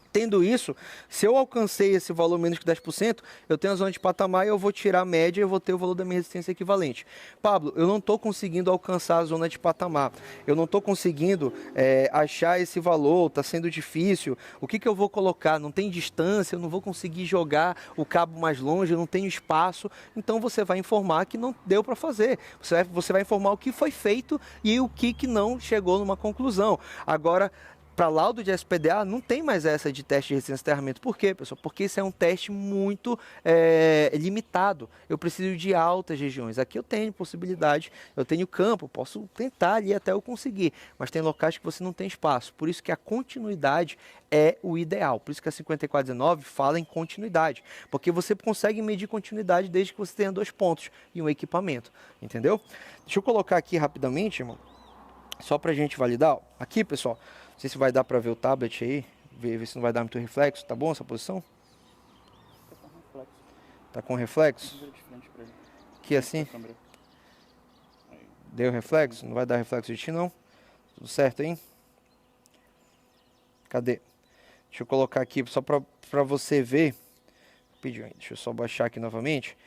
Tendo isso, se eu alcancei esse valor menos que 10%, eu tenho a zona de patamar e eu vou tirar a média e eu vou ter o valor da minha resistência equivalente. Pablo, eu não estou conseguindo alcançar a zona de patamar. Eu não estou conseguindo achar esse valor, está sendo difícil. O que eu vou colocar? Não tem distância, eu não vou conseguir jogar o cabo mais longe, eu não tenho espaço. Então você vai informar que não deu para fazer. Você vai informar o que foi feito e o que não chegou numa conclusão. Agora, para laudo de SPDA, não tem mais essa de teste de resistência de aterramento. Por quê, pessoal? Porque isso é um teste muito limitado. Eu preciso de altas regiões. Aqui eu tenho possibilidade, eu tenho campo, posso tentar ali até eu conseguir. Mas tem locais que você não tem espaço. Por isso que a continuidade é o ideal. Por isso que a 5419 fala em continuidade. Porque você consegue medir continuidade desde que você tenha 2 pontos e um equipamento. Entendeu? Deixa eu colocar aqui rapidamente, irmão. Só para a gente validar. Ó. Aqui, pessoal. Não sei se vai dar para ver o tablet aí, ver se não vai dar muito reflexo. Tá bom essa posição? Tá com reflexo? Aqui assim? Deu reflexo? Não vai dar reflexo de ti não? Tudo certo aí? Cadê? Deixa eu colocar aqui só para você ver. Deixa eu só baixar aqui novamente.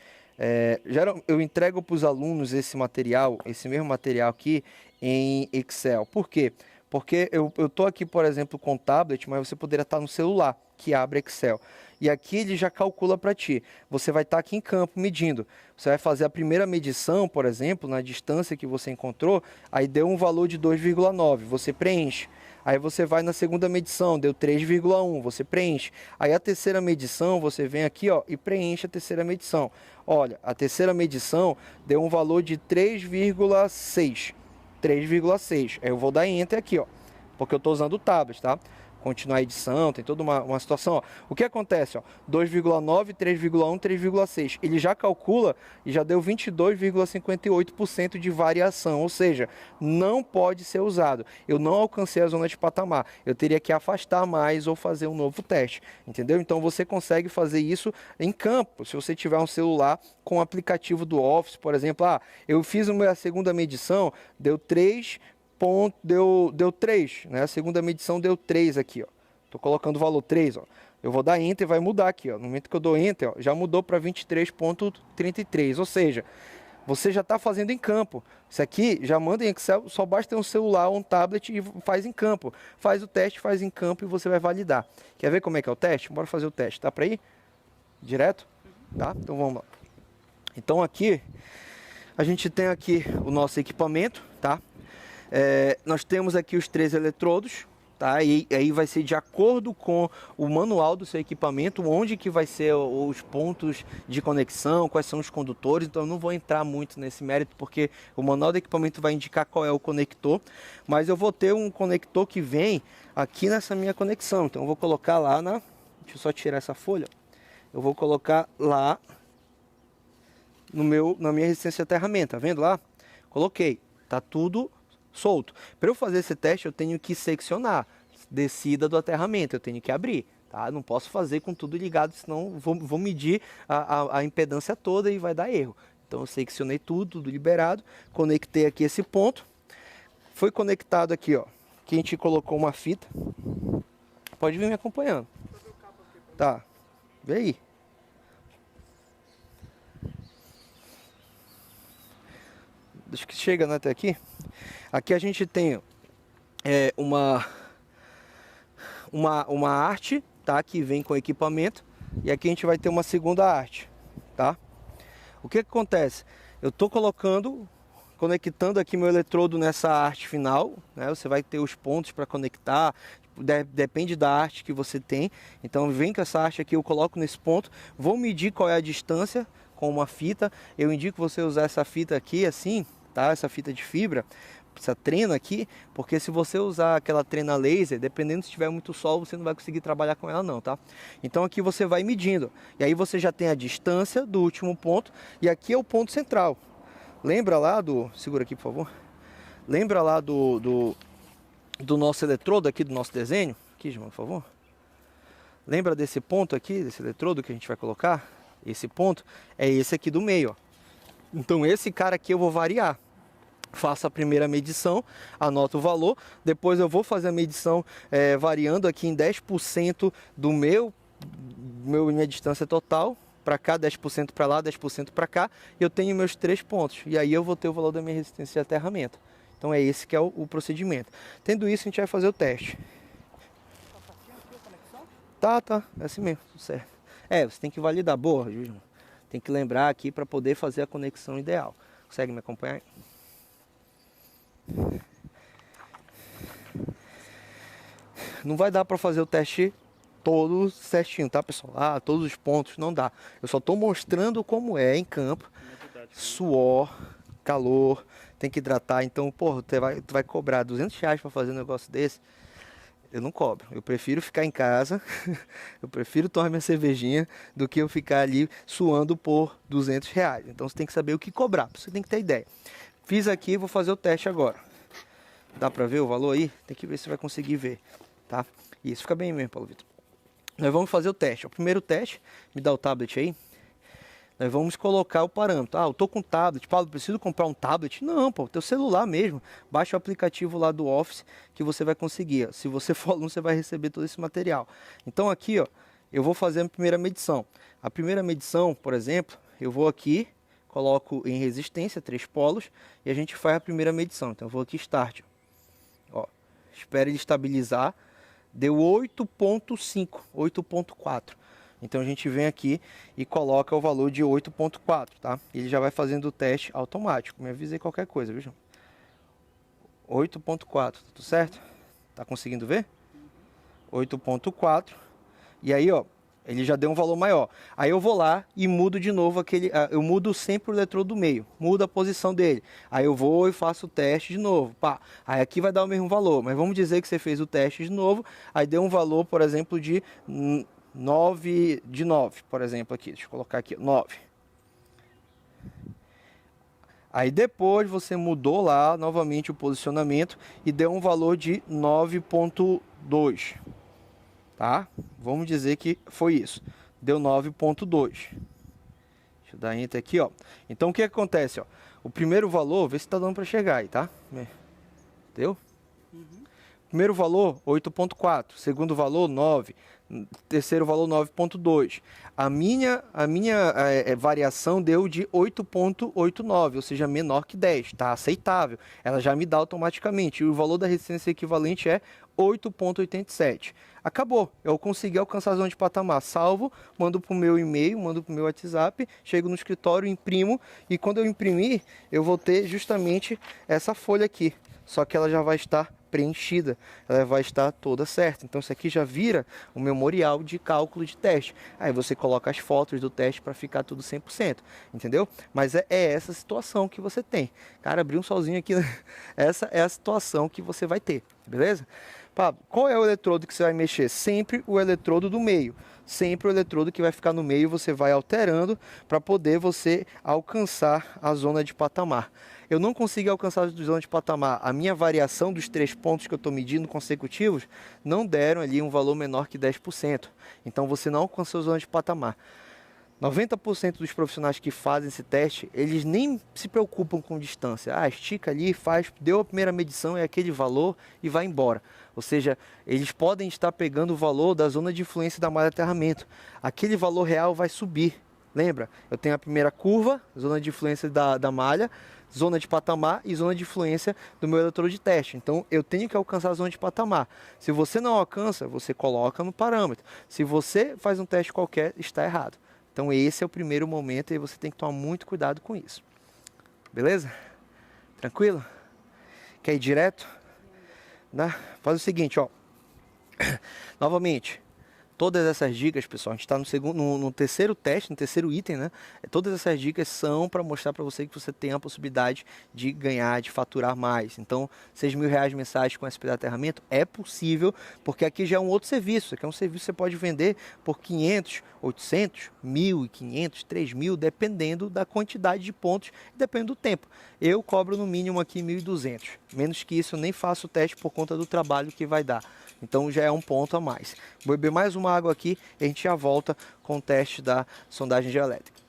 Eu entrego para os alunos esse material, esse mesmo material aqui em Excel. Por quê? Porque eu estou aqui, por exemplo, com o tablet, mas você poderia estar no celular, que abre Excel. E aqui ele já calcula para ti. Você vai estar aqui em campo medindo. Você vai fazer a primeira medição, por exemplo, na distância que você encontrou, aí deu um valor de 2,9, você preenche. Aí você vai na segunda medição, deu 3,1, você preenche. Aí a terceira medição, você vem aqui ó, e preenche a terceira medição. Olha, a terceira medição deu um valor de 3,6. 3,6. Aí eu vou dar Enter aqui, ó, porque eu estou usando o tablet, tá? Continuar a edição, tem toda uma situação. Ó. O que acontece? 2,9, 3,1, 3,6. Ele já calcula e já deu 22,58% de variação, ou seja, não pode ser usado. Eu não alcancei a zona de patamar. Eu teria que afastar mais ou fazer um novo teste, entendeu? Então você consegue fazer isso em campo. Se você tiver um celular com o aplicativo do Office, por exemplo, eu fiz a segunda medição, deu 3. Deu 3, né? A segunda medição deu 3 aqui, ó. Tô colocando o valor 3, ó. Eu vou dar Enter e vai mudar aqui, ó. No momento que eu dou Enter, ó, já mudou para 23,33. Ou seja, você já está fazendo em campo. Isso aqui já manda em Excel, só basta ter um celular ou um tablet e faz em campo. Faz o teste, faz em campo e você vai validar. Quer ver como é que é o teste? Bora fazer o teste. Tá para ir? Direto? Tá? Então vamos lá. Então aqui, a gente tem aqui o nosso equipamento, tá? Nós temos aqui os 3 eletrodos, tá? E aí vai ser de acordo com o manual do seu equipamento, onde que vai ser os pontos de conexão, quais são os condutores. Então eu não vou entrar muito nesse mérito, porque o manual do equipamento vai indicar qual é o conector, mas eu vou ter um conector que vem aqui nessa minha conexão. Então eu vou colocar lá na... Deixa eu só tirar essa folha. Eu vou colocar lá na minha resistência de aterramento, tá vendo lá? Coloquei, tá tudo solto. Para eu fazer esse teste eu tenho que seccionar descida do aterramento, eu tenho que abrir, tá? Não posso fazer com tudo ligado, senão vou medir a impedância toda e vai dar erro. Então eu seccionei tudo liberado, conectei aqui esse ponto, foi conectado aqui, ó, que a gente colocou uma fita. Pode vir me acompanhando. Tá, vê aí. Acho que chega, né, até aqui. Aqui a gente tem uma arte, tá, que vem com equipamento, e aqui a gente vai ter uma segunda arte, tá? O que acontece? Eu estou conectando aqui meu eletrodo nessa arte final, né? Você vai ter os pontos para conectar, depende da arte que você tem. Então vem com essa arte aqui, eu coloco nesse ponto, vou medir qual é a distância com uma fita. Eu indico você usar essa fita aqui assim, tá? Essa fita de fibra, essa trena aqui, porque se você usar aquela trena laser, dependendo se tiver muito sol, você não vai conseguir trabalhar com ela não, tá? Então aqui você vai medindo, e aí você já tem a distância do último ponto, e aqui é o ponto central. Lembra lá do... Segura aqui, por favor. Lembra lá do nosso eletrodo aqui, do nosso desenho? Aqui, João, por favor. Lembra desse ponto aqui, desse eletrodo que a gente vai colocar? Esse ponto é esse aqui do meio, ó. Então esse cara aqui eu vou variar. Faço a primeira medição, anoto o valor, depois eu vou fazer a medição variando aqui em 10% do minha distância total, para cá, 10% para lá, 10% para cá, e eu tenho meus 3 pontos, e aí eu vou ter o valor da minha resistência de aterramento. Então é esse que é o procedimento. Tendo isso, a gente vai fazer o teste. Tá, é assim mesmo, tudo certo. Você tem que validar, boa, Juju. Tem que lembrar aqui para poder fazer a conexão ideal. Consegue me acompanhar? Não vai dar para fazer o teste todo certinho, tá, pessoal? Todos os pontos não dá. Eu só estou mostrando como é em campo. Suor, calor, tem que hidratar. Então, porra, tu vai cobrar R$200 para fazer um negócio desse? Eu não cobro. Eu prefiro ficar em casa, eu prefiro tomar minha cervejinha do que eu ficar ali suando por R$200. Então você tem que saber o que cobrar, você tem que ter ideia. Fiz aqui, vou fazer o teste agora. Dá pra ver o valor aí? Tem que ver se vai conseguir ver, tá? Isso, fica bem mesmo, Paulo Vitor. Nós vamos fazer o teste. O primeiro teste, me dá o tablet aí. Nós vamos colocar o parâmetro. Eu tô com tablet. Paulo, preciso comprar um tablet? Não, pô, teu celular mesmo. Baixa o aplicativo lá do Office que você vai conseguir. Se você for aluno, você vai receber todo esse material. Então aqui, ó, eu vou fazer a primeira medição. A primeira medição, por exemplo, eu vou aqui, coloco em resistência 3 polos e a gente faz a primeira medição. Então eu vou aqui Start. Ó, espera ele estabilizar. Deu 8.5, 8.4. Então a gente vem aqui e coloca o valor de 8.4, tá? Ele já vai fazendo o teste automático. Me avisa aí qualquer coisa, viu, João? 8.4, tudo certo? Tá conseguindo ver? 8.4. E aí, ó, ele já deu um valor maior. Aí eu vou lá e mudo de novo eu mudo sempre o eletrodo do meio, mudo a posição dele. Aí eu vou e faço o teste de novo. Pá. Aí aqui vai dar o mesmo valor, mas vamos dizer que você fez o teste de novo, aí deu um valor, por exemplo, de 9, por exemplo, aqui. Deixa eu colocar aqui, 9. Aí depois você mudou lá novamente o posicionamento e deu um valor de 9.2. Tá? Vamos dizer que foi isso. Deu 9.2. Deixa eu dar enter aqui, ó. Então o que acontece, ó? O primeiro valor, vê se tá dando para chegar aí, tá? Deu? Primeiro valor, 8.4. Segundo valor, 9. Terceiro valor, 9.2. A minha variação deu de 8.89, ou seja, menor que 10. Tá aceitável. Ela já me dá automaticamente. E o valor da resistência equivalente é 8.87. Acabou. Eu consegui alcançar a zona de patamar. Salvo, mando para o meu e-mail, mando para o meu WhatsApp, chego no escritório, imprimo. E quando eu imprimir, eu vou ter justamente essa folha aqui. Só que ela já vai estar preenchida, ela vai estar toda certa. Então isso aqui já vira o memorial de cálculo de teste. Aí você coloca as fotos do teste para ficar tudo 100%, entendeu? Mas é essa situação que você tem. Cara, abriu um solzinho aqui, né? Essa é a situação que você vai ter, beleza? Pablo, qual é o eletrodo que você vai mexer? Sempre o eletrodo do meio. Sempre o eletrodo que vai ficar no meio você vai alterando para poder você alcançar a zona de patamar. Eu não consegui alcançar a zona de patamar. A minha variação dos 3 pontos que eu estou medindo consecutivos não deram ali um valor menor que 10%. Então você não alcançou a zona de patamar. 90% dos profissionais que fazem esse teste, eles nem se preocupam com distância. Ah, estica ali, faz, deu a primeira medição, é aquele valor e vai embora. Ou seja, eles podem estar pegando o valor da zona de influência da malha de aterramento. Aquele valor real vai subir. Lembra? Eu tenho a primeira curva, zona de influência da malha, zona de patamar e zona de influência do meu eletrodo de teste. Então, eu tenho que alcançar a zona de patamar. Se você não alcança, você coloca no parâmetro. Se você faz um teste qualquer, está errado. Então esse é o primeiro momento e você tem que tomar muito cuidado com isso. Beleza? Tranquilo? Quer ir direto? Né? Faz o seguinte, ó. Novamente, todas essas dicas, pessoal, a gente está no terceiro teste, no terceiro item, né? Todas essas dicas são para mostrar para você que você tem a possibilidade de ganhar, de faturar mais. Então, R$6.000 mensais com SPDA Aterramento é possível, porque aqui já é um outro serviço. Aqui é um serviço que você pode vender por 500, 800, 1.500, 3.000, dependendo da quantidade de pontos, depende do tempo. Eu cobro no mínimo aqui 1.200. Menos que isso eu nem faço o teste por conta do trabalho que vai dar. Então já é um ponto a mais. Vou beber mais uma água aqui e a gente já volta com o teste da sondagem geoelétrica.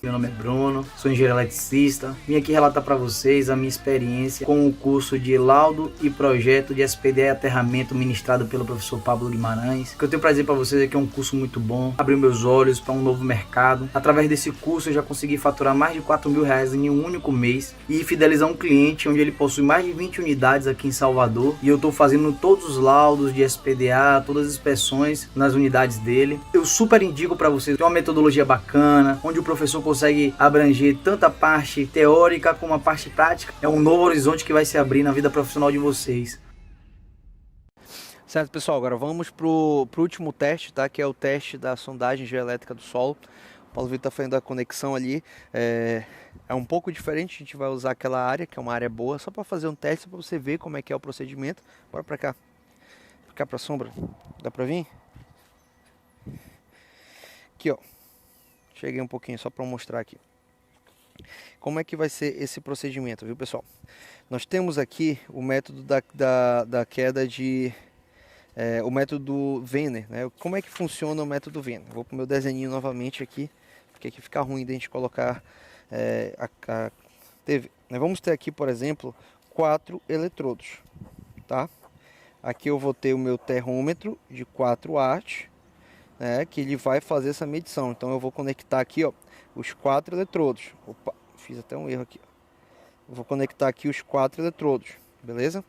Meu nome é Bruno, sou engenheiro eletricista. Vim aqui relatar para vocês a minha experiência com o curso de laudo e projeto de SPDA e aterramento ministrado pelo professor Pablo Guimarães. O que eu tenho para dizer para vocês é que é um curso muito bom, abriu meus olhos para um novo mercado. Através desse curso eu já consegui faturar mais de R$4.000 em um único mês e fidelizar um cliente onde ele possui mais de 20 unidades aqui em Salvador. E eu estou fazendo todos os laudos de SPDA, todas as inspeções nas unidades dele. Eu super indico para vocês, tem uma metodologia bacana, onde o professor consegue abranger tanto a parte teórica como a parte prática. É um novo horizonte que vai se abrir na vida profissional de vocês. Certo, pessoal, agora vamos pro último teste, tá? Que é o teste da sondagem geoelétrica do solo. O Paulo Vitor está fazendo a conexão ali. É um pouco diferente, a gente vai usar aquela área, que é uma área boa, só para fazer um teste, para você ver como é que é o procedimento. Bora para cá. Para cá, para a sombra. Dá para vir? Aqui, ó. Cheguei um pouquinho só para mostrar aqui. Como é que vai ser esse procedimento, viu, pessoal? Nós temos aqui o método da queda de... o método Venner, né? Como é que funciona o método Venner? Vou para o meu desenho novamente aqui, porque aqui fica ruim de a gente colocar a TV. Nós vamos ter aqui, por exemplo, 4 eletrodos, tá? Aqui eu vou ter o meu termômetro de 4 watts, que ele vai fazer essa medição. Então eu vou conectar aqui, ó, os 4 eletrodos. Opa, fiz até um erro aqui. Eu vou conectar aqui os 4 eletrodos, beleza?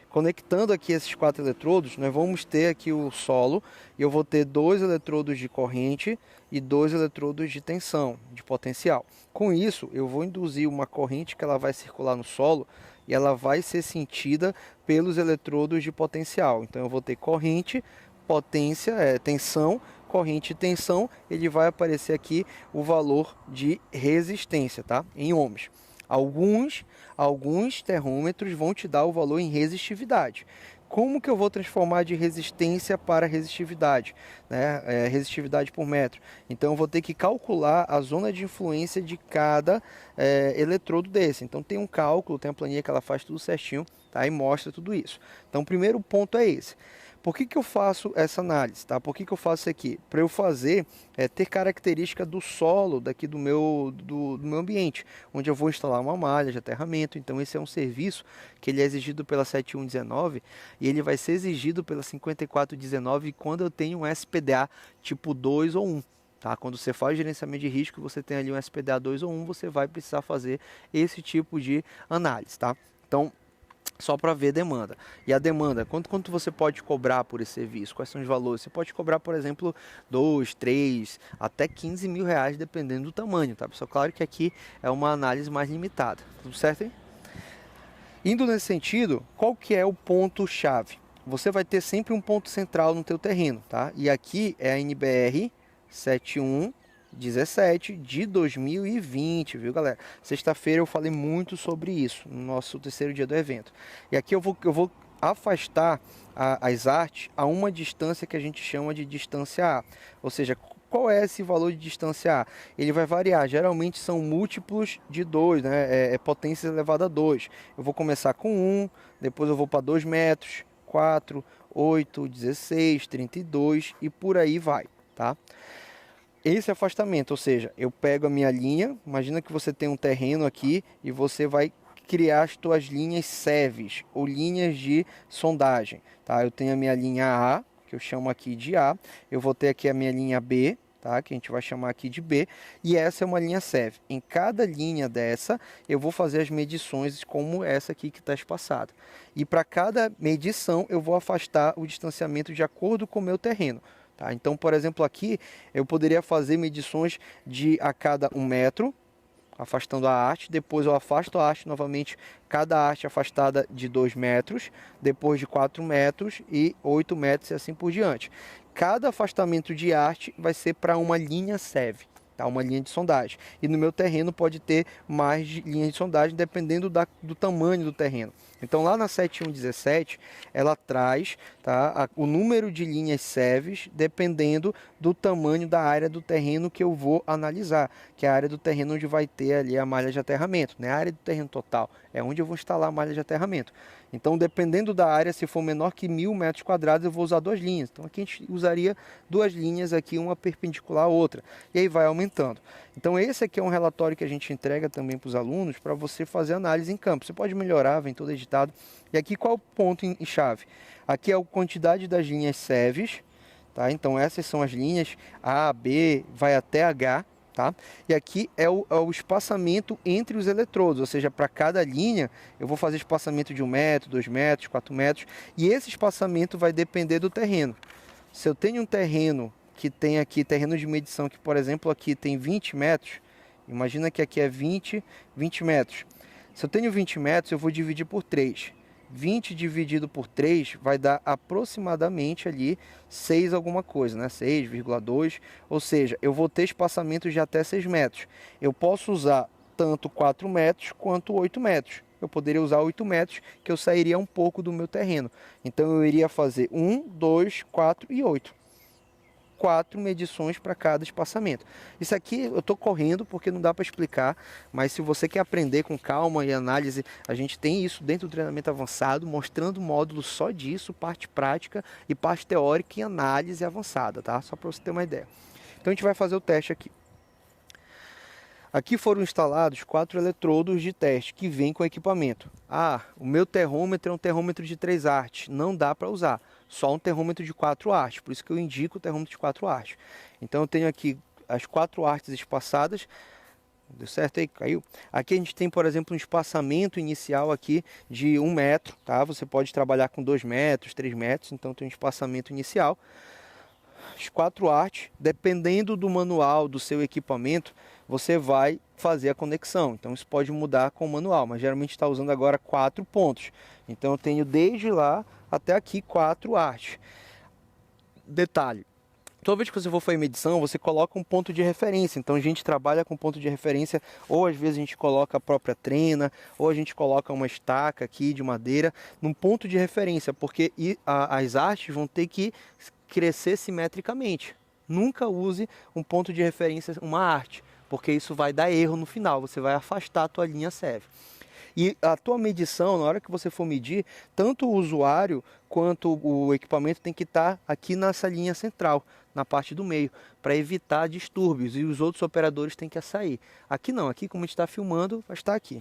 Conectando aqui esses 4 eletrodos, nós vamos ter aqui o solo e eu vou ter 2 eletrodos de corrente e 2 eletrodos de tensão, de potencial. Com isso, eu vou induzir uma corrente que ela vai circular no solo e ela vai ser sentida pelos eletrodos de potencial. Então eu vou ter corrente, potência, tensão, corrente e tensão, ele vai aparecer aqui o valor de resistência, tá? Em ohms. Alguns termômetros vão te dar o valor em resistividade. Como que eu vou transformar de resistência para resistividade? Resistividade por metro. Então eu vou ter que calcular a zona de influência de cada eletrodo desse. Então tem um cálculo, tem a planilha que ela faz tudo certinho, tá? E mostra tudo isso. Então o primeiro ponto é esse. Por que eu faço essa análise? Tá? Por que eu faço isso aqui? Para eu fazer, ter característica do solo daqui do meu ambiente, onde eu vou instalar uma malha de aterramento. Então esse é um serviço que ele é exigido pela 7119 e ele vai ser exigido pela 5419 quando eu tenho um SPDA tipo 2 ou 1. Tá? Quando você faz gerenciamento de risco, você tem ali um SPDA 2 ou 1, você vai precisar fazer esse tipo de análise. Tá? Então, só para ver demanda. E a demanda, quanto você pode cobrar por esse serviço? Quais são os valores? Você pode cobrar, por exemplo, 2, 3, até 15 mil reais, dependendo do tamanho, tá, pessoal? Claro que aqui é uma análise mais limitada. Tudo certo, hein? Indo nesse sentido, qual que é o ponto-chave? Você vai ter sempre um ponto central no teu terreno, tá? E aqui é a NBR 7117 de 2020, viu, galera? Sexta-feira eu falei muito sobre isso no nosso terceiro dia do evento. E aqui eu vou afastar as artes a uma distância que a gente chama de distância A. Ou seja, qual é esse valor de distância A? Ele vai variar, geralmente são múltiplos de 2, né? É potência elevada a 2. Eu vou começar com 1, depois eu vou para 2 metros, 4, 8, 16, 32 e por aí vai, tá? Esse afastamento, ou seja, eu pego a minha linha, imagina que você tem um terreno aqui e você vai criar as tuas linhas SEVs, ou linhas de sondagem, tá? Eu tenho a minha linha A, que eu chamo aqui de A, eu vou ter aqui a minha linha B, tá? Que a gente vai chamar aqui de B, e essa é uma linha SEV. Em cada linha dessa, eu vou fazer as medições como essa aqui que está espaçada. E para cada medição, eu vou afastar o distanciamento de acordo com o meu terreno. Tá? Então, por exemplo, aqui eu poderia fazer medições de a cada 1 metro, afastando a haste, depois eu afasto a haste novamente, cada haste afastada de 2 metros, depois de 4 metros e 8 metros e assim por diante. Cada afastamento de haste vai ser para uma linha SEV, tá? Uma linha de sondagem. E no meu terreno pode ter mais linhas de sondagem, dependendo do tamanho do terreno. Então lá na 7117, ela traz, tá, o número de linhas SEVs dependendo do tamanho da área do terreno que eu vou analisar, que é a área do terreno onde vai ter ali a malha de aterramento, né? A área do terreno total é onde eu vou instalar a malha de aterramento. Então, dependendo da área, se for menor que 1000 metros quadrados, eu vou usar 2 linhas. Então, aqui a gente usaria 2 linhas aqui, uma perpendicular à outra. E aí vai aumentando. Então, esse aqui é um relatório que a gente entrega também para os alunos, para você fazer análise em campo. Você pode melhorar, vem todo editado. E aqui qual é o ponto em chave? Aqui é a quantidade das linhas SEVs, tá? Então, essas são as linhas A, B, vai até H. Tá? E aqui é o espaçamento entre os eletrodos, ou seja, para cada linha eu vou fazer espaçamento de 1 metro, 2 metros, 4 metros, e esse espaçamento vai depender do terreno. Se eu tenho um terreno que tem aqui, terreno de medição, que por exemplo aqui tem 20 metros, imagina que aqui é 20 metros. Se eu tenho 20 metros, eu vou dividir por 3. 20 dividido por 3 vai dar aproximadamente ali 6 alguma coisa, né? 6,2, ou seja, eu vou ter espaçamentos de até 6 metros. Eu posso usar tanto 4 metros quanto 8 metros. Eu poderia usar 8 metros, que eu sairia um pouco do meu terreno. Então eu iria fazer 1, 2, 4 e 8. 4 medições para cada espaçamento. Isso aqui eu estou correndo porque não dá para explicar, mas se você quer aprender com calma e análise, a gente tem isso dentro do treinamento avançado, mostrando módulo só disso, parte prática e parte teórica e análise avançada, tá? Só para você ter uma ideia. Então a gente vai fazer o teste aqui. Aqui foram instalados 4 eletrodos de teste que vêm com equipamento. Ah, o meu termômetro é um termômetro de 3 artes, não dá para usar. Só um termômetro de 4 artes, por isso que eu indico o termômetro de 4 artes. Então eu tenho aqui as 4 artes espaçadas. Deu certo aí? Caiu? Aqui a gente tem, por exemplo, um espaçamento inicial aqui de 1 metro, tá? Você pode trabalhar com 2 metros, 3 metros, então tem um espaçamento inicial. As 4 artes, dependendo do manual do seu equipamento, você vai fazer a conexão. Então isso pode mudar com o manual, mas geralmente está usando agora 4 pontos. Então eu tenho desde lá até aqui 4 artes. Detalhe, toda vez que você for fazer medição, você coloca um ponto de referência. Então a gente trabalha com ponto de referência, ou às vezes a gente coloca a própria trena, ou a gente coloca uma estaca aqui de madeira, num ponto de referência, porque as artes vão ter que crescer simetricamente. Nunca use um ponto de referência, uma arte, porque isso vai dar erro no final, você vai afastar a tua linha SEV. E a tua medição, na hora que você for medir, tanto o usuário quanto o equipamento tem que estar aqui nessa linha central, na parte do meio, para evitar distúrbios, e os outros operadores têm que sair. Aqui não, aqui como a gente está filmando, vai estar aqui.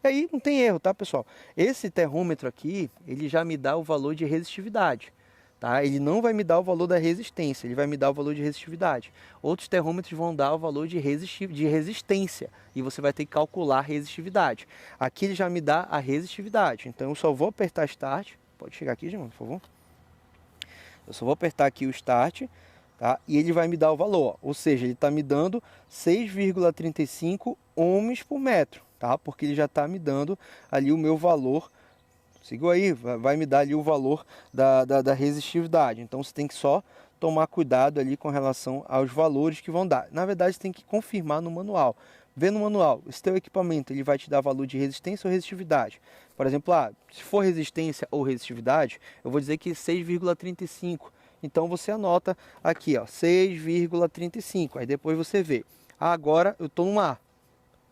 E aí não tem erro, tá, pessoal? Esse termômetro aqui, ele já me dá o valor de resistividade. Tá? Ele não vai me dar o valor da resistência, ele vai me dar o valor de resistividade. Outros termômetros vão dar o valor de resistência e você vai ter que calcular a resistividade. Aqui ele já me dá a resistividade, então eu só vou apertar Start. Pode chegar aqui, Gilmar, por favor. Eu só vou apertar aqui o Start, tá? E ele vai me dar o valor, ó. Ou seja, ele está me dando 6,35 ohms por metro, tá? Porque ele já está me dando ali o meu valor Seguiu aí? Vai me dar ali o valor da resistividade. Então você tem que só tomar cuidado ali com relação aos valores que vão dar. Na verdade, você tem que confirmar no manual. Vê no manual, esse teu equipamento ele vai te dar valor de resistência ou resistividade. Por exemplo, se for resistência ou resistividade, eu vou dizer que 6,35. Então você anota aqui, ó, 6,35. Aí depois você vê. Agora eu estou no A.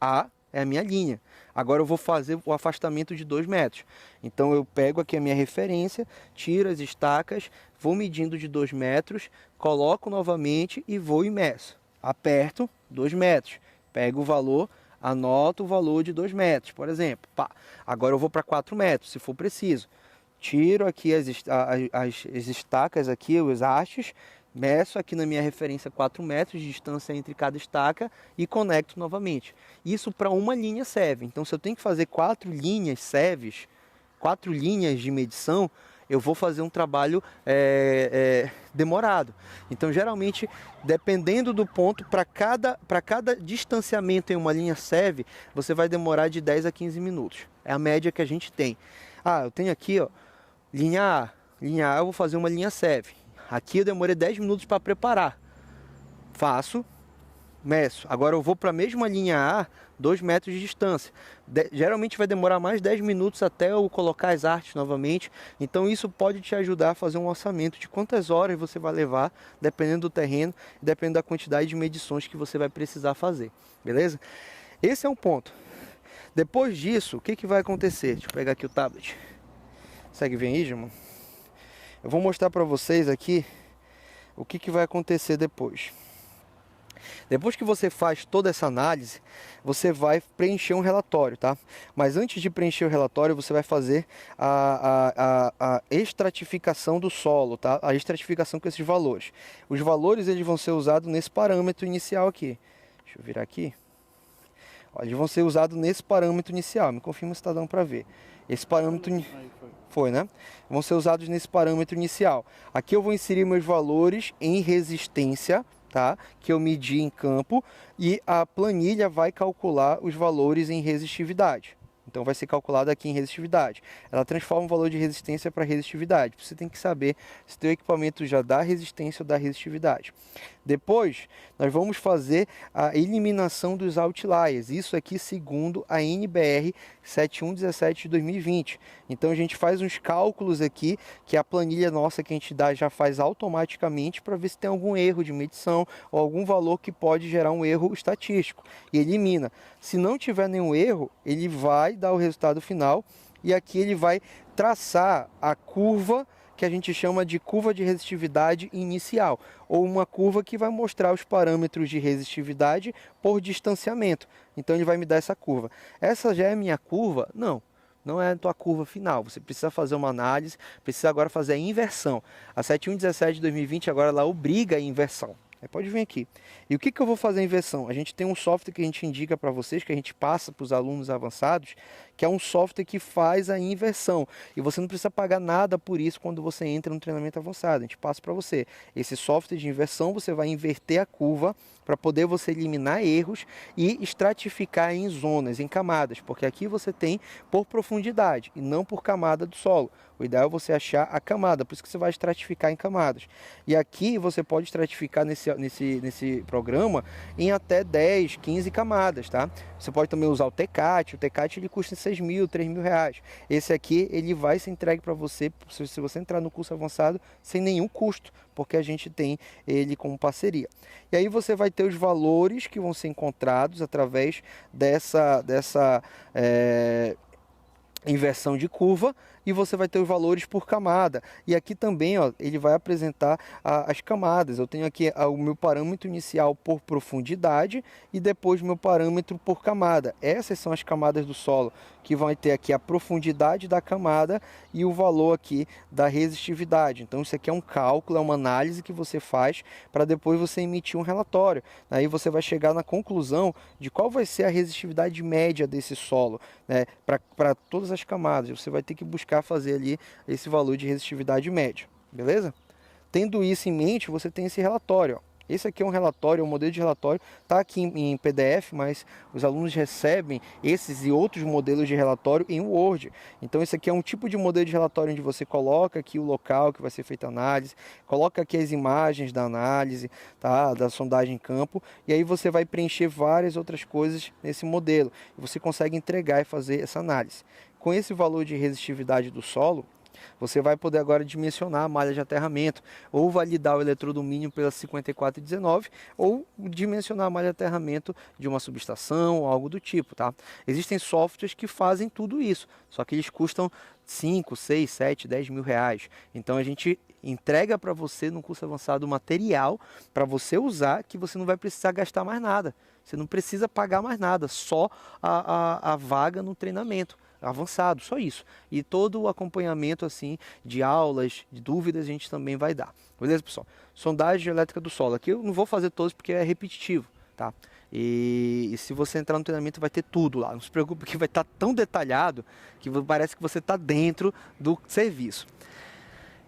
A é a minha linha. Agora eu vou fazer o afastamento de 2 metros. Então eu pego aqui a minha referência, tiro as estacas, vou medindo de 2 metros, coloco novamente e vou e meço. Aperto 2 metros. Pego o valor, anoto o valor de 2 metros, por exemplo. Pá. Agora eu vou para 4 metros, se for preciso. Tiro aqui as estacas, aqui, os hastes, meço aqui na minha referência 4 metros de distância entre cada estaca e conecto novamente. Isso para uma linha serve. Então, se eu tenho que fazer 4 linhas SEVs, 4 linhas de medição, eu vou fazer um trabalho demorado. Então, geralmente, dependendo do ponto, para cada distanciamento em uma linha SEV, você vai demorar de 10 a 15 minutos. É a média que a gente tem. Eu tenho aqui, ó, linha A. Linha A eu vou fazer uma linha SEV. Aqui eu demorei 10 minutos para preparar. Faço, meço. Agora eu vou para a mesma linha A, 2 metros de distância. Geralmente vai demorar mais 10 minutos até eu colocar as artes novamente. Então isso pode te ajudar a fazer um orçamento de quantas horas você vai levar, dependendo do terreno, dependendo da quantidade de medições que você vai precisar fazer. Beleza? Esse é um ponto. Depois disso, o que vai acontecer? Deixa eu pegar aqui o tablet. Segue bem aí, Gilman? Eu vou mostrar para vocês aqui o que vai acontecer depois. Depois que você faz toda essa análise, você vai preencher um relatório, tá? Mas antes de preencher o relatório, você vai fazer a estratificação do solo, tá? A estratificação com esses valores. Os valores eles vão ser usados nesse parâmetro inicial aqui. Deixa eu virar aqui. Eles vão ser usados nesse parâmetro inicial. Me confirma se está dando para ver. Esse parâmetro... Foi, né? Vão ser usados nesse parâmetro inicial. Aqui eu vou inserir meus valores em resistência, tá? Que eu medi em campo. E a planilha vai calcular os valores em resistividade. Então vai ser calculado aqui em resistividade. Ela transforma o valor de resistência para resistividade. Você tem que saber se o teu equipamento já dá resistência ou dá resistividade. Depois, nós vamos fazer a eliminação dos outliers. Isso aqui segundo a NBR 7117 de 2020. Então a gente faz uns cálculos aqui, que a planilha nossa que a gente dá já faz automaticamente para ver se tem algum erro de medição ou algum valor que pode gerar um erro estatístico. E elimina. Se não tiver nenhum erro, ele vai dar o resultado final e aqui ele vai traçar a curva que a gente chama de curva de resistividade inicial, ou uma curva que vai mostrar os parâmetros de resistividade por distanciamento. Então ele vai me dar essa curva. Essa já é a minha curva? Não é a tua curva final. Você precisa fazer uma análise, precisa agora fazer a inversão. A 7117 de 2020 agora ela obriga a inversão. Pode vir aqui. E o que eu vou fazer a inversão? A gente tem um software que a gente indica para vocês, que a gente passa para os alunos avançados, que é um software que faz a inversão. E você não precisa pagar nada por isso quando você entra no treinamento avançado. A gente passa para você. Esse software de inversão, você vai inverter a curva para poder você eliminar erros e estratificar em zonas, em camadas. Porque aqui você tem por profundidade e não por camada do solo. O ideal é você achar a camada, por isso que você vai estratificar em camadas. E aqui você pode estratificar nesse programa em até 10, 15 camadas, tá? Você pode também usar o TCAT. O TCAT ele custa 6 mil, 3 mil reais. Esse aqui ele vai ser entregue para você, se você entrar no curso avançado, sem nenhum custo, porque a gente tem ele como parceria. E aí você vai ter os valores que vão ser encontrados através dessa inversão de curva, e você vai ter os valores por camada. E aqui também, ó, ele vai apresentar as camadas. Eu tenho aqui o meu parâmetro inicial por profundidade e depois meu parâmetro por camada. Essas são as camadas do solo, que vão ter aqui a profundidade da camada e o valor aqui da resistividade. Então isso aqui é um cálculo, é uma análise que você faz para depois você emitir um relatório. Aí você vai chegar na conclusão de qual vai ser a resistividade média desse solo, né, para todas as camadas. Você vai ter que buscar fazer ali esse valor de resistividade média, beleza? Tendo isso em mente, você tem esse relatório, ó. Esse aqui é um relatório, um modelo de relatório, está aqui em PDF, mas os alunos recebem esses e outros modelos de relatório em Word. Então esse aqui é um tipo de modelo de relatório onde você coloca aqui o local que vai ser feita a análise, coloca aqui as imagens da análise, tá? Da sondagem em campo, e aí você vai preencher várias outras coisas nesse modelo. E você consegue entregar e fazer essa análise. Com esse valor de resistividade do solo, você vai poder agora dimensionar a malha de aterramento, ou validar o eletrodo mínimo pela 5419, ou dimensionar a malha de aterramento de uma subestação, ou algo do tipo, tá? Existem softwares que fazem tudo isso, só que eles custam 5, 6, 7, 10 mil reais. Então a gente entrega para você no curso avançado material para você usar, que você não vai precisar gastar mais nada. Você não precisa pagar mais nada, só a vaga no treinamento avançado, só isso. E todo o acompanhamento assim de aulas, de dúvidas, a gente também vai dar. Beleza, pessoal? Sondagem elétrica do solo. Aqui eu não vou fazer todos porque é repetitivo, tá? E se você entrar no treinamento vai ter tudo lá. Não se preocupe que vai estar tão detalhado que parece que você está dentro do serviço.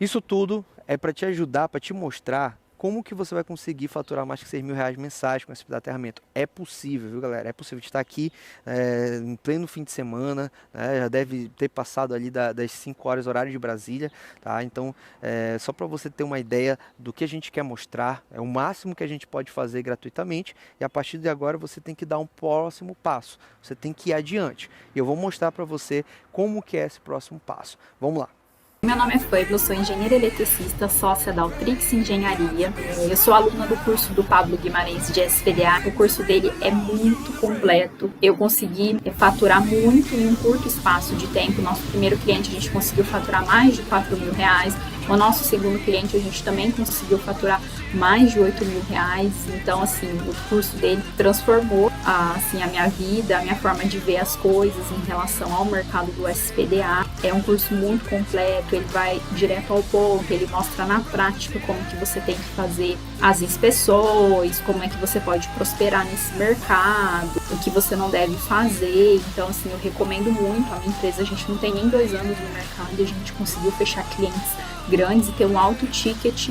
Isso tudo é para te ajudar, para te mostrar como que você vai conseguir faturar mais que 6 mil reais mensais com esse aterramento. É possível, viu, galera? É possível. A gente está aqui em pleno fim de semana, né? Já deve ter passado ali das 5 horas horário de Brasília, tá? Então, só para você ter uma ideia do que a gente quer mostrar, é o máximo que a gente pode fazer gratuitamente, e a partir de agora você tem que dar um próximo passo, você tem que ir adiante. E eu vou mostrar para você como que é esse próximo passo. Vamos lá. Meu nome é Fábio, eu sou engenheira eletricista, sócia da Altrix Engenharia. Eu sou aluna do curso do Pablo Guimarães de SPDA. O curso dele é muito completo. Eu consegui faturar muito em um curto espaço de tempo. Nosso primeiro cliente a gente conseguiu faturar mais de 4 mil reais. O nosso segundo cliente a gente também conseguiu faturar mais de 8 mil reais. Então, assim, o curso dele transformou assim, a minha vida, a minha forma de ver as coisas em relação ao mercado do SPDA. É um curso muito completo, ele vai direto ao ponto, ele mostra na prática como que você tem que fazer as inspeções, como é que você pode prosperar nesse mercado, o que você não deve fazer. Então, assim, eu recomendo muito. A minha empresa, a gente não tem nem 2 anos no mercado e a gente conseguiu fechar clientes grandes e ter um alto ticket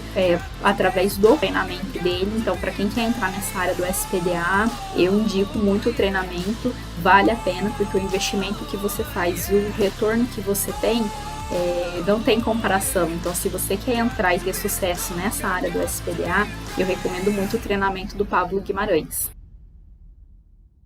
através do treinamento dele. Então, para quem quer entrar nessa área do SPDA, eu indico muito o treinamento, vale a pena, porque o investimento que você faz e o retorno que você tem não tem comparação. Então, se você quer entrar e ter sucesso nessa área do SPDA, eu recomendo muito o treinamento do Pablo Guimarães.